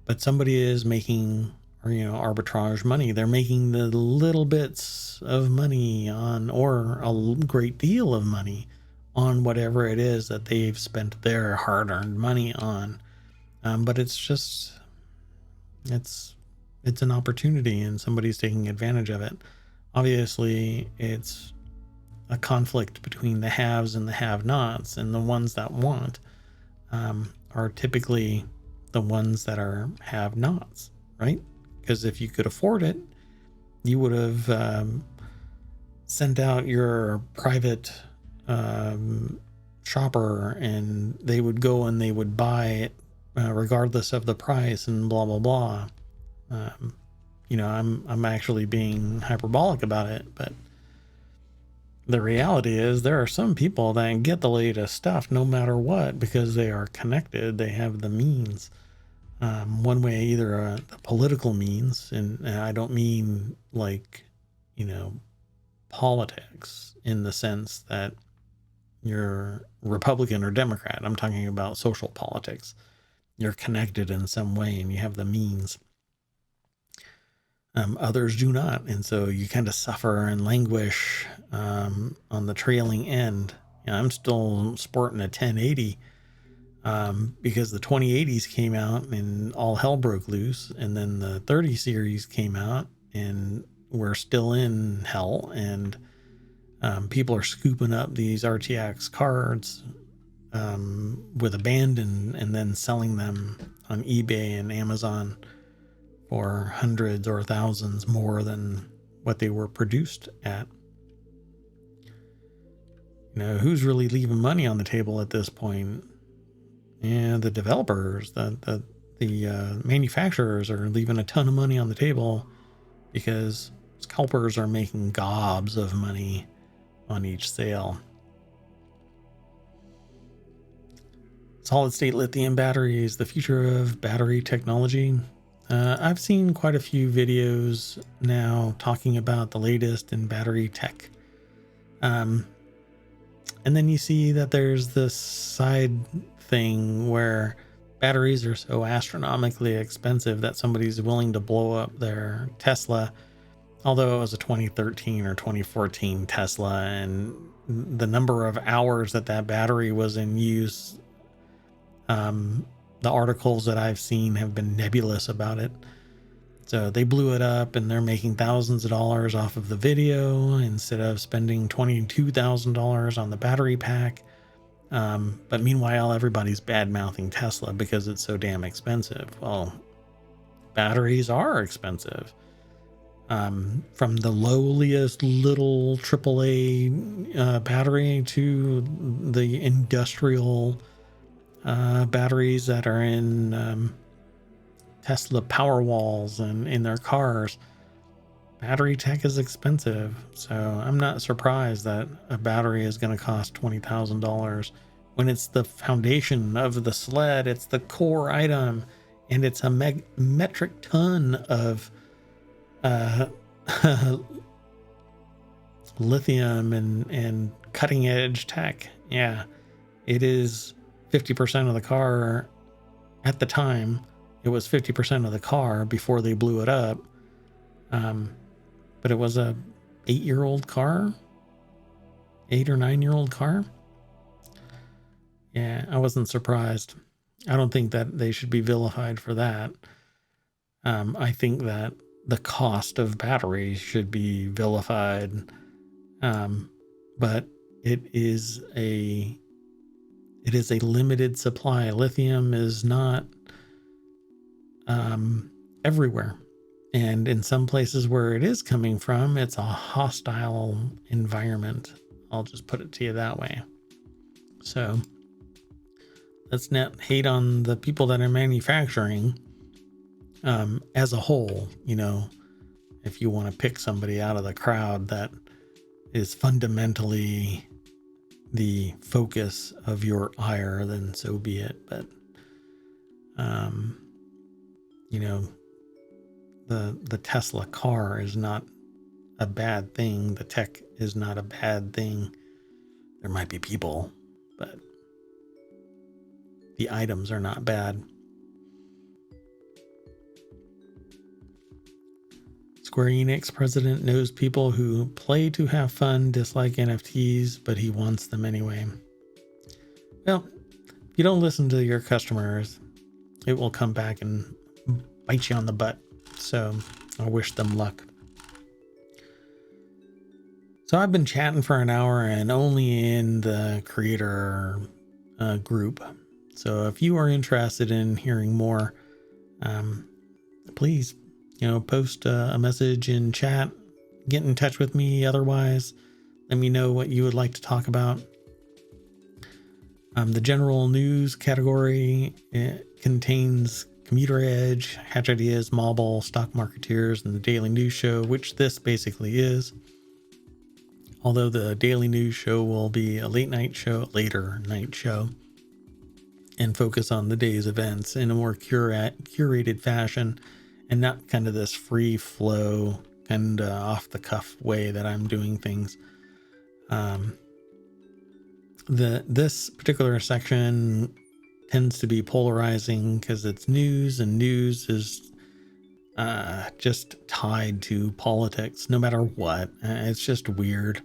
But somebody is making or, arbitrage money. They're making the little bits of money on, or a great deal of money on whatever it is that they've spent their hard-earned money on. But it's an opportunity, and somebody's taking advantage of it. Obviously, it's a conflict between the haves and the have-nots, and the ones that want are typically the ones that are have-nots, right? Because if you could afford it, you would have sent out your private shopper, and they would go and they would buy it regardless of the price, and blah blah blah. I'm actually being hyperbolic about it, but the reality is there are some people that get the latest stuff no matter what, because they are connected. They have the means, one way, either the political means, and I don't mean like, politics in the sense that you're Republican or Democrat. I'm talking about social politics. You're connected in some way and you have the means. Others do not, and so you kind of suffer and languish on the trailing end. I'm still sporting a 1080 because the 2080s came out and all hell broke loose, and then the 30 series came out and we're still in hell, and people are scooping up these RTX cards with abandon and then selling them on eBay and Amazon for hundreds or thousands more than what they were produced at. Who's really leaving money on the table at this point? And the developers, the manufacturers are leaving a ton of money on the table because scalpers are making gobs of money on each sale. Solid state lithium batteries, the future of battery technology. I've seen quite a few videos now talking about the latest in battery tech. And then you see that there's this side thing where batteries are so astronomically expensive that somebody's willing to blow up their Tesla, although it was a 2013 or 2014 Tesla, and the number of hours that battery was in use, the articles that I've seen have been nebulous about it. So they blew it up and they're making thousands of dollars off of the video instead of spending $22,000 on the battery pack. But meanwhile, everybody's bad mouthing Tesla because it's so damn expensive. Well, batteries are expensive. From the lowliest little AAA battery to the industrial batteries that are in Tesla power walls and in their cars. Battery tech is expensive, so I'm not surprised that a battery is going to cost $20,000 when it's the foundation of the sled. It's the core item, and it's a metric ton of lithium and cutting edge tech. Yeah, it is 50% of the car at the time. It was 50% of the car before they blew it up. But it was a 8-year-old car, 8 or 9-year-old car. Yeah, I wasn't surprised. I don't think that they should be vilified for that. I think that the cost of batteries should be vilified. But it is a limited supply. Lithium is not everywhere. And in some places where it is coming from, it's a hostile environment. I'll just put it to you that way. So let's not hate on the people that are manufacturing as a whole. If you want to pick somebody out of the crowd that is fundamentally the focus of your ire, then so be it. But the Tesla car is not a bad thing. The tech is not a bad thing. There might be people, but the items are not bad. Square Enix president knows people who play to have fun, dislike NFTs, but he wants them anyway. Well, if you don't listen to your customers, it will come back and bite you on the butt. So I wish them luck. So I've been chatting for an hour and only in the creator group. So if you are interested in hearing more, please, post a message in chat, get in touch with me. Otherwise, let me know what you would like to talk about. The general news category contains Commuter Edge, Hatch Ideas, Mobile, Stock Marketeers, and the Daily News Show, which this basically is. Although the Daily News Show will be a later night show, and focus on the day's events in a more curated fashion, and not kind of this free flow and off the cuff way that I'm doing things. This particular section tends to be polarizing because it's news, and news is just tied to politics no matter what. It's just weird.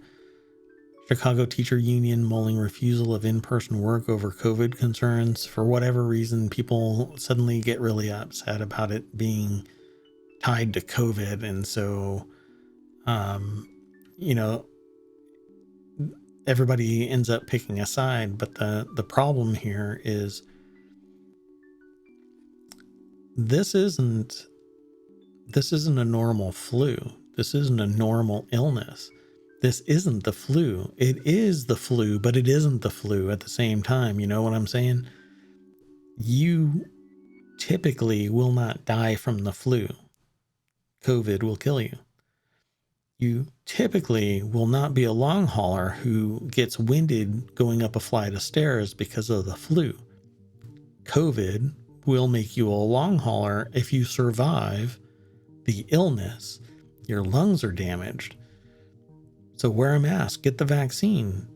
Chicago Teacher Union mulling refusal of in-person work over COVID concerns. For whatever reason, people suddenly get really upset about it being tied to COVID. And so, everybody ends up picking a side. But the problem here is this isn't a normal flu. This isn't a normal illness. This isn't the flu. It is the flu, but it isn't the flu at the same time. You know what I'm saying? You typically will not die from the flu. COVID will kill you. You typically will not be a long hauler who gets winded going up a flight of stairs because of the flu. COVID will make you a long hauler if you survive the illness. Your lungs are damaged. So wear a mask, get the vaccine,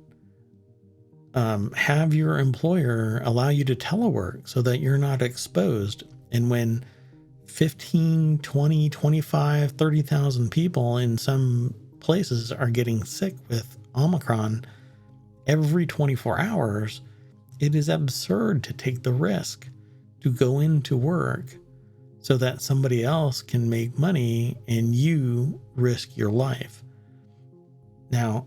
have your employer allow you to telework so that you're not exposed. And when 15, 20, 25, 30,000 people in some places are getting sick with Omicron every 24 hours, it is absurd to take the risk to go into work so that somebody else can make money and you risk your life. Now,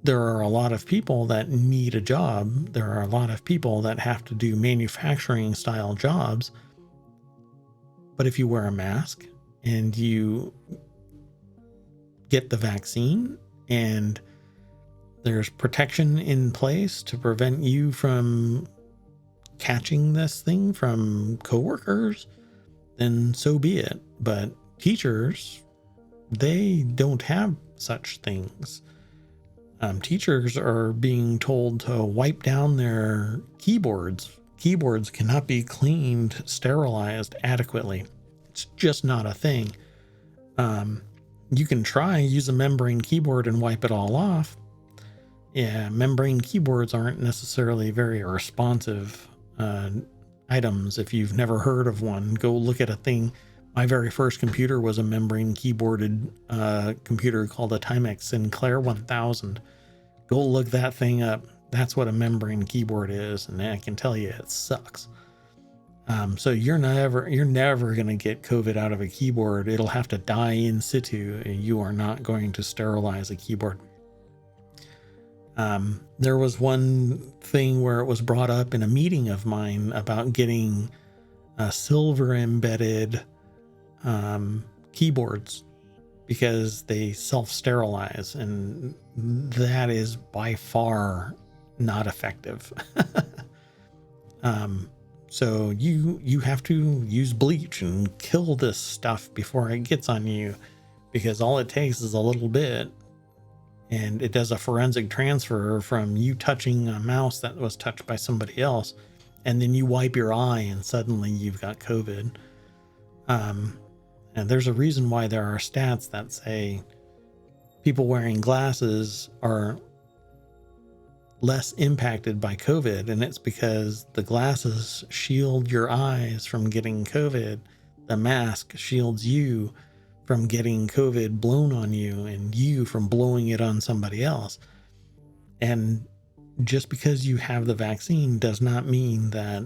there are a lot of people that need a job. There are a lot of people that have to do manufacturing style jobs. But if you wear a mask and you get the vaccine and there's protection in place to prevent you from catching this thing from coworkers, then so be it. But teachers, they don't have such things. Teachers are being told to wipe down their keyboards. Keyboards cannot be cleaned, sterilized adequately. It's just not a thing. You can use a membrane keyboard and wipe it all off. Yeah, membrane keyboards aren't necessarily very responsive items. If you've never heard of one, go look at a thing. My very first computer was a membrane keyboarded computer called a Timex Sinclair 1000. Go look that thing up. That's what a membrane keyboard is, and I can tell you it sucks. So you're never going to get COVID out of a keyboard. It'll have to die in situ, and you are not going to sterilize a keyboard. There was one thing where it was brought up in a meeting of mine about getting silver embedded keyboards because they self-sterilize, and that is by far not effective. So you have to use bleach and kill this stuff before it gets on you, because all it takes is a little bit, and it does a forensic transfer from you touching a mouse that was touched by somebody else, and then you wipe your eye and suddenly you've got COVID. And there's a reason why there are stats that say people wearing glasses are less impacted by COVID, and it's because the glasses shield your eyes from getting COVID. The mask shields you from getting COVID blown on you and you from blowing it on somebody else. And just because you have the vaccine does not mean that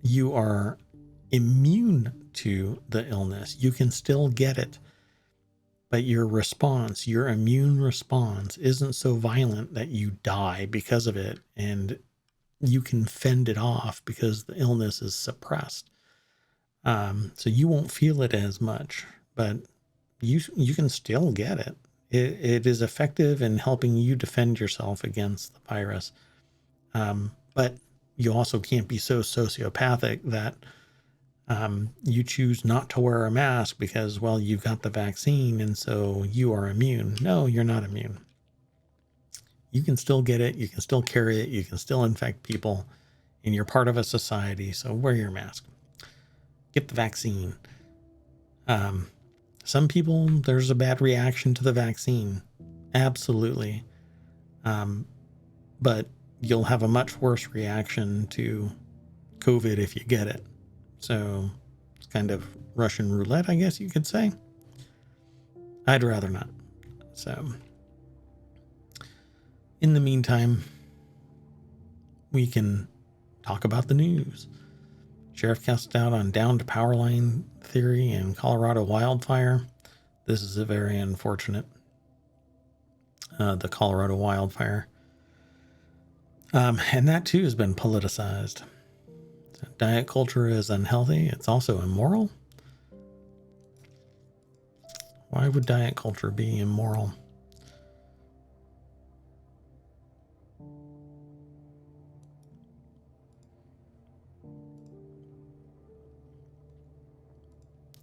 you are immune to the illness. You can still get it, but your response, your immune response, isn't so violent that you die because of it, and you can fend it off because the illness is suppressed. So you won't feel it as much, but you can still get it. It is effective in helping you defend yourself against the virus. But you also can't be so sociopathic that you choose not to wear a mask because, well, you've got the vaccine and so you are immune. No, you're not immune. You can still get it. You can still carry it. You can still infect people, and you're part of a society. So wear your mask. Get the vaccine. Some people, there's a bad reaction to the vaccine. Absolutely. But you'll have a much worse reaction to COVID if you get it. So it's kind of Russian roulette, I guess you could say. I'd rather not. So in the meantime, we can talk about the news. Sheriff cast out on downed power line theory in Colorado wildfire. This is a very unfortunate. The Colorado wildfire. And that too has been politicized. Diet culture is unhealthy. It's also immoral. Why would diet culture be immoral?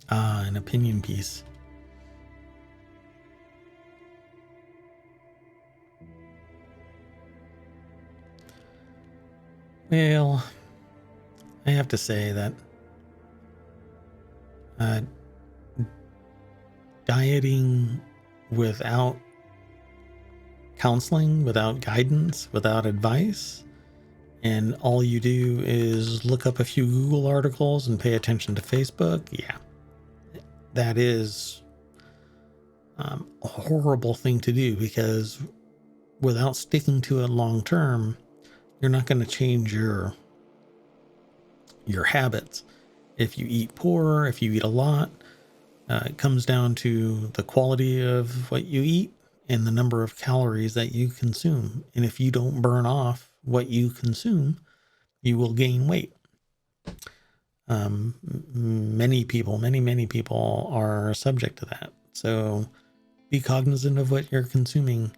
An opinion piece. Well, I have to say that dieting without counseling, without guidance, without advice, and all you do is look up a few Google articles and pay attention to Facebook, yeah, that is a horrible thing to do, because without sticking to it long term, you're not going to change your habits. If you eat poor, if you eat a lot, it comes down to the quality of what you eat and the number of calories that you consume. And if you don't burn off what you consume, you will gain weight. Many people are subject to that. So be cognizant of what you're consuming.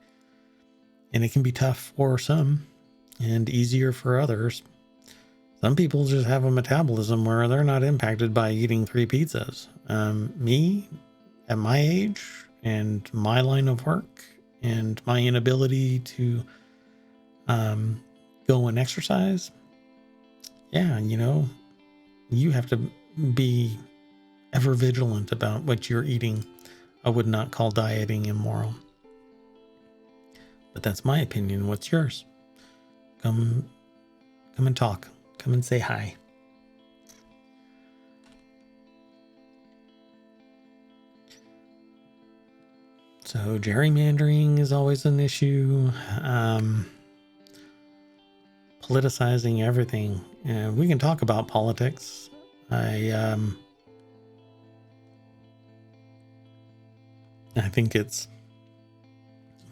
And it can be tough for some and easier for others. Some people just have a metabolism where they're not impacted by eating 3 pizzas. Me, at my age and my line of work and my inability to go and exercise, yeah, you have to be ever vigilant about what you're eating. I would not call dieting immoral. But that's my opinion. What's yours? Come and talk. Come and say hi. So gerrymandering is always an issue. Politicizing everything. We can talk about politics. I think it's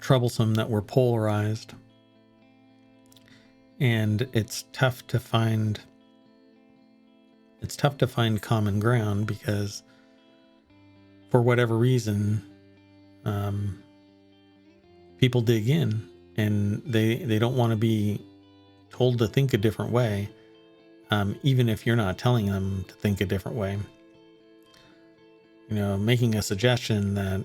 troublesome that we're polarized. And it's tough to find common ground, because for whatever reason, people dig in and they don't want to be told to think a different way, even if you're not telling them to think a different way. Making a suggestion that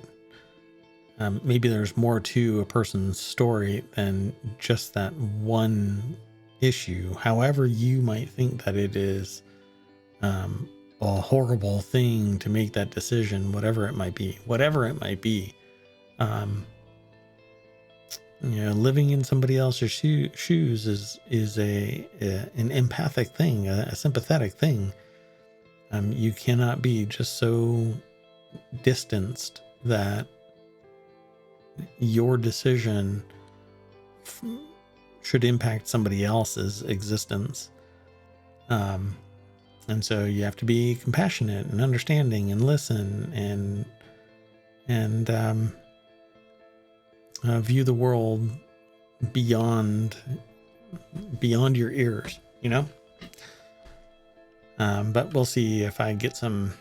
maybe there's more to a person's story than just that one issue. However you might think that it is a horrible thing to make that decision, whatever it might be. Living in somebody else's shoes is an empathic thing, a sympathetic thing. You cannot be just so distanced that your decision should impact somebody else's existence. And so you have to be compassionate and understanding and listen and view the world beyond your ears, you know? But we'll see if I get some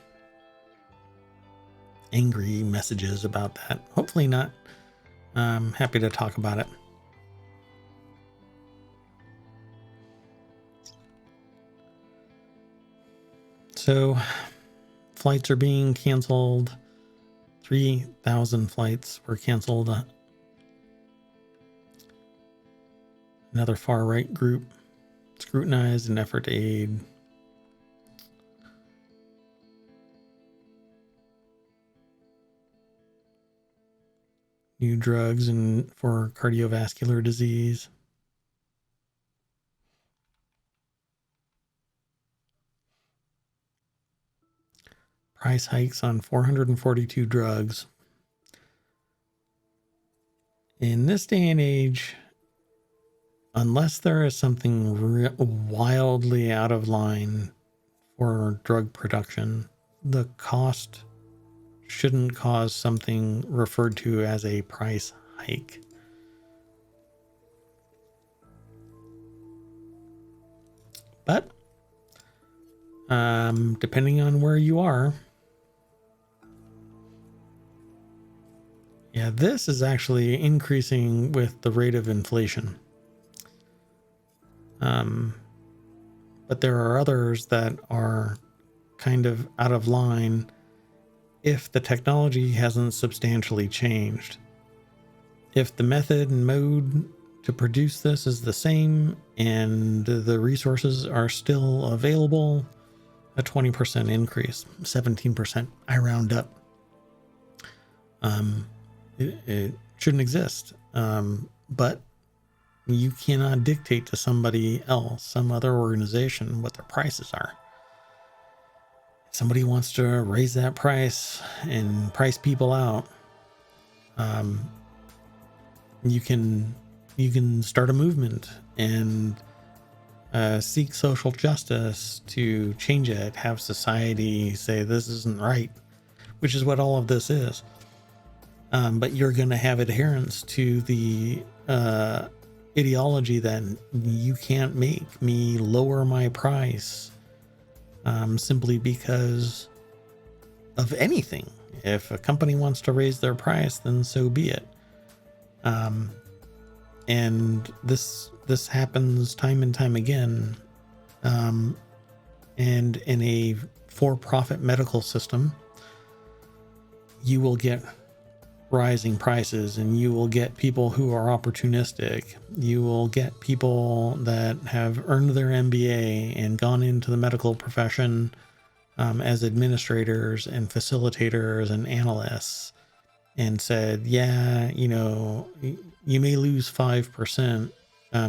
angry messages about that. Hopefully not. I'm happy to talk about it. So flights are being canceled. 3,000 flights were canceled. Another far-right group scrutinized an effort to aid. New drugs for cardiovascular disease. Price hikes on 442 drugs. In this day and age, unless there is something wildly out of line for drug production, the cost shouldn't cause something referred to as a price hike. But depending on where you are, yeah, this is actually increasing with the rate of inflation. But there are others that are kind of out of line if the technology hasn't substantially changed. If the method and mode to produce this is the same and the resources are still available, a 20% increase, 17%, I round up. It shouldn't exist. But you cannot dictate to somebody else, some other organization, what their prices are. If somebody wants to raise that price and price people out, you can start a movement and seek social justice to change it, have society say this isn't right, which is what all of this is. But you're going to have adherence to the ideology that you can't make me lower my price simply because of anything. If a company wants to raise their price, then so be it. And this happens time and time again. And in a for-profit medical system, you will get rising prices, and you will get people who are opportunistic. You will get people that have earned their MBA and gone into the medical profession as administrators and facilitators and analysts and said, yeah, you know, you may lose 5%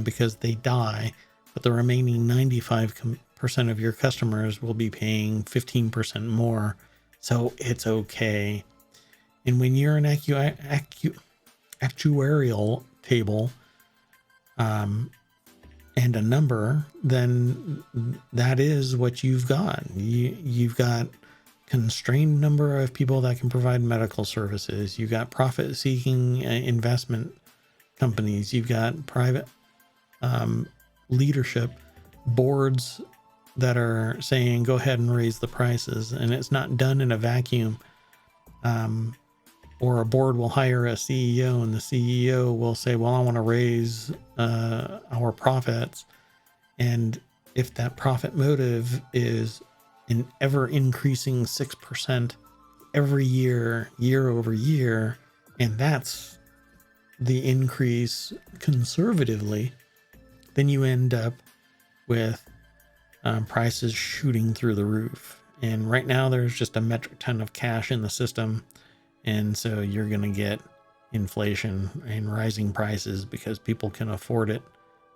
because they die, but the remaining 95% of your customers will be paying 15% more. So it's okay. And when you're an actuarial table and a number, then that is what you've got. You've got constrained number of people that can provide medical services. You've got profit-seeking investment companies. You've got private leadership boards that are saying, go ahead and raise the prices. And it's not done in a vacuum. Or a board will hire a CEO, and the CEO will say, well, I want to raise our profits. And if that profit motive is an ever increasing 6% every year, year over year, and that's the increase conservatively, then you end up with prices shooting through the roof. And right now there's just a metric ton of cash in the system. And so you're going to get inflation and rising prices because people can afford it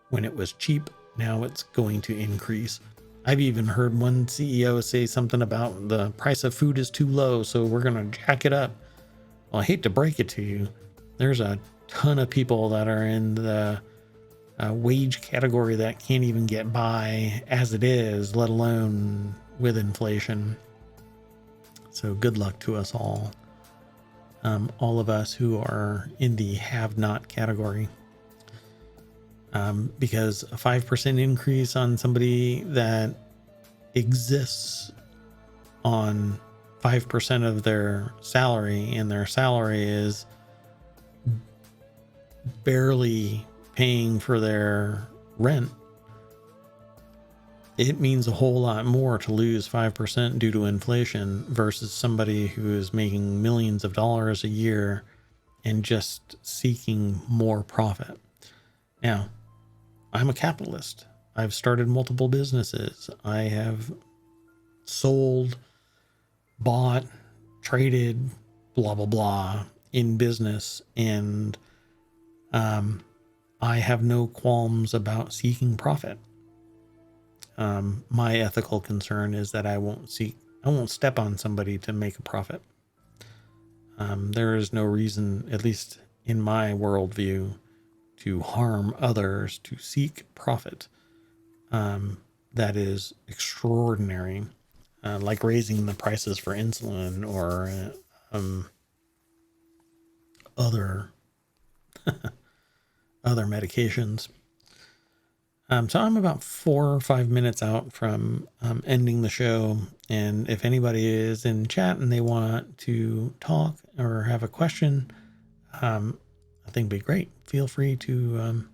when it was cheap. Now it's going to increase. I've even heard one CEO say something about the price of food is too low, so we're going to jack it up. Well, I hate to break it to you. There's a ton of people that are in the wage category that can't even get by as it is, let alone with inflation. So good luck to us all. All of us who are in the have not category. Because a 5% increase on somebody that exists on 5% of their salary, and their salary is barely paying for their rent, it means a whole lot more to lose 5% due to inflation versus somebody who is making millions of dollars a year and just seeking more profit. Now, I'm a capitalist. I've started multiple businesses. I have sold, bought, traded, blah, blah, blah in business. And I have no qualms about seeking profit. My ethical concern is that I won't step on somebody to make a profit. There is no reason, at least in my worldview, to harm others to seek profit. That is extraordinary, like raising the prices for insulin or other other medications. So I'm about 4 or 5 minutes out from ending the show. And if anybody is in chat and they want to talk or have a question, I think it'd be great. Feel free to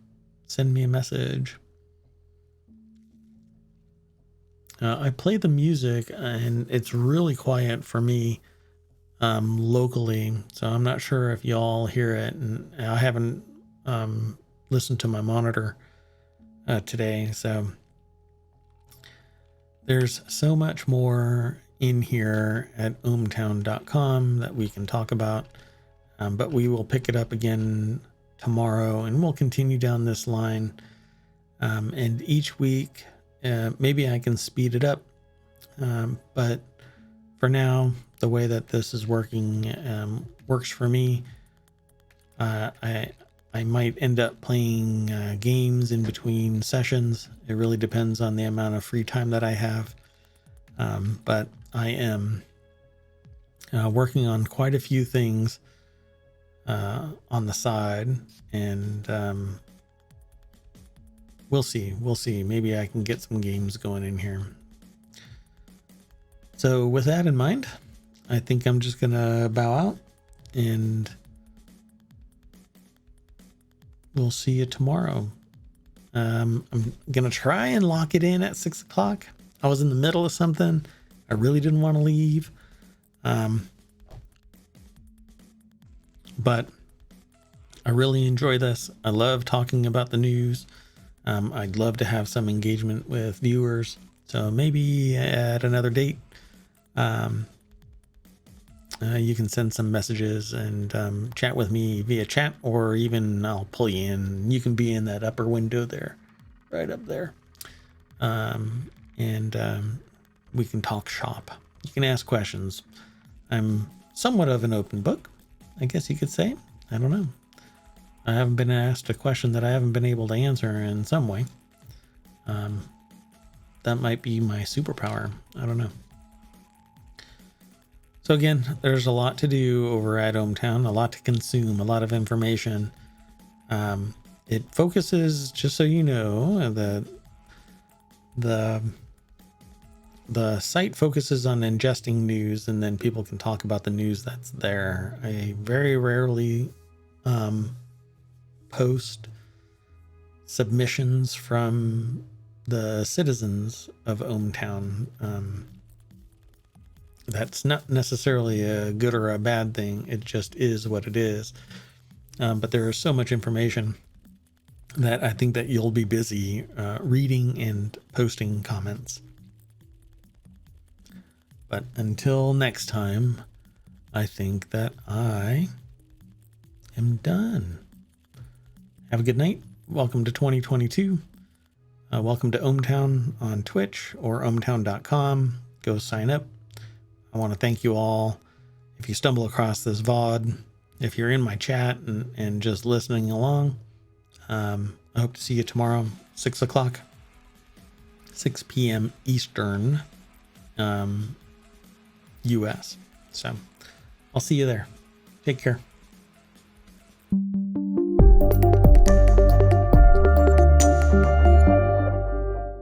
send me a message. I play the music and it's really quiet for me locally. So I'm not sure if y'all hear it. And I haven't listened to my monitor today. So there's so much more in here at ohmTown.com that we can talk about. But we will pick it up again tomorrow and we'll continue down this line. And each week, maybe I can speed it up. But for now, the way that this is working works for me. I might end up playing games in between sessions. It really depends on the amount of free time that I have. But I am working on quite a few things on the side, and we'll see. Maybe I can get some games going in here. So with that in mind, I think I'm just gonna bow out, and we'll see you tomorrow. I'm gonna try and lock it in at 6 o'clock. I was in the middle of something. I really didn't want to leave. But I really enjoy this. I love talking about the news. I'd love to have some engagement with viewers. So maybe at another date, you can send some messages and chat with me via chat, or even I'll pull you in. You can be in that upper window there, right up there. And we can talk shop. You can ask questions. I'm somewhat of an open book, I guess you could say. I don't know. I haven't been asked a question that I haven't been able to answer in some way. That might be my superpower. I don't know. So again, there's a lot to do over at ohmTown, a lot to consume, a lot of information. It focuses, just so you know, the site focuses on ingesting news, and then people can talk about the news that's there. I very rarely post submissions from the citizens of ohmTown. That's not necessarily a good or a bad thing. It just is what it is. But there is so much information that I think that you'll be busy reading and posting comments. But until next time, I think that I am done. Have a good night. Welcome to 2022. Welcome to ohmTown on Twitch or ohmTown.com. Go sign up. I want to thank you all. If you stumble across this VOD, if you're in my chat and just listening along, I hope to see you tomorrow, 6 o'clock, 6 p.m. Eastern, US. So I'll see you there. Take care.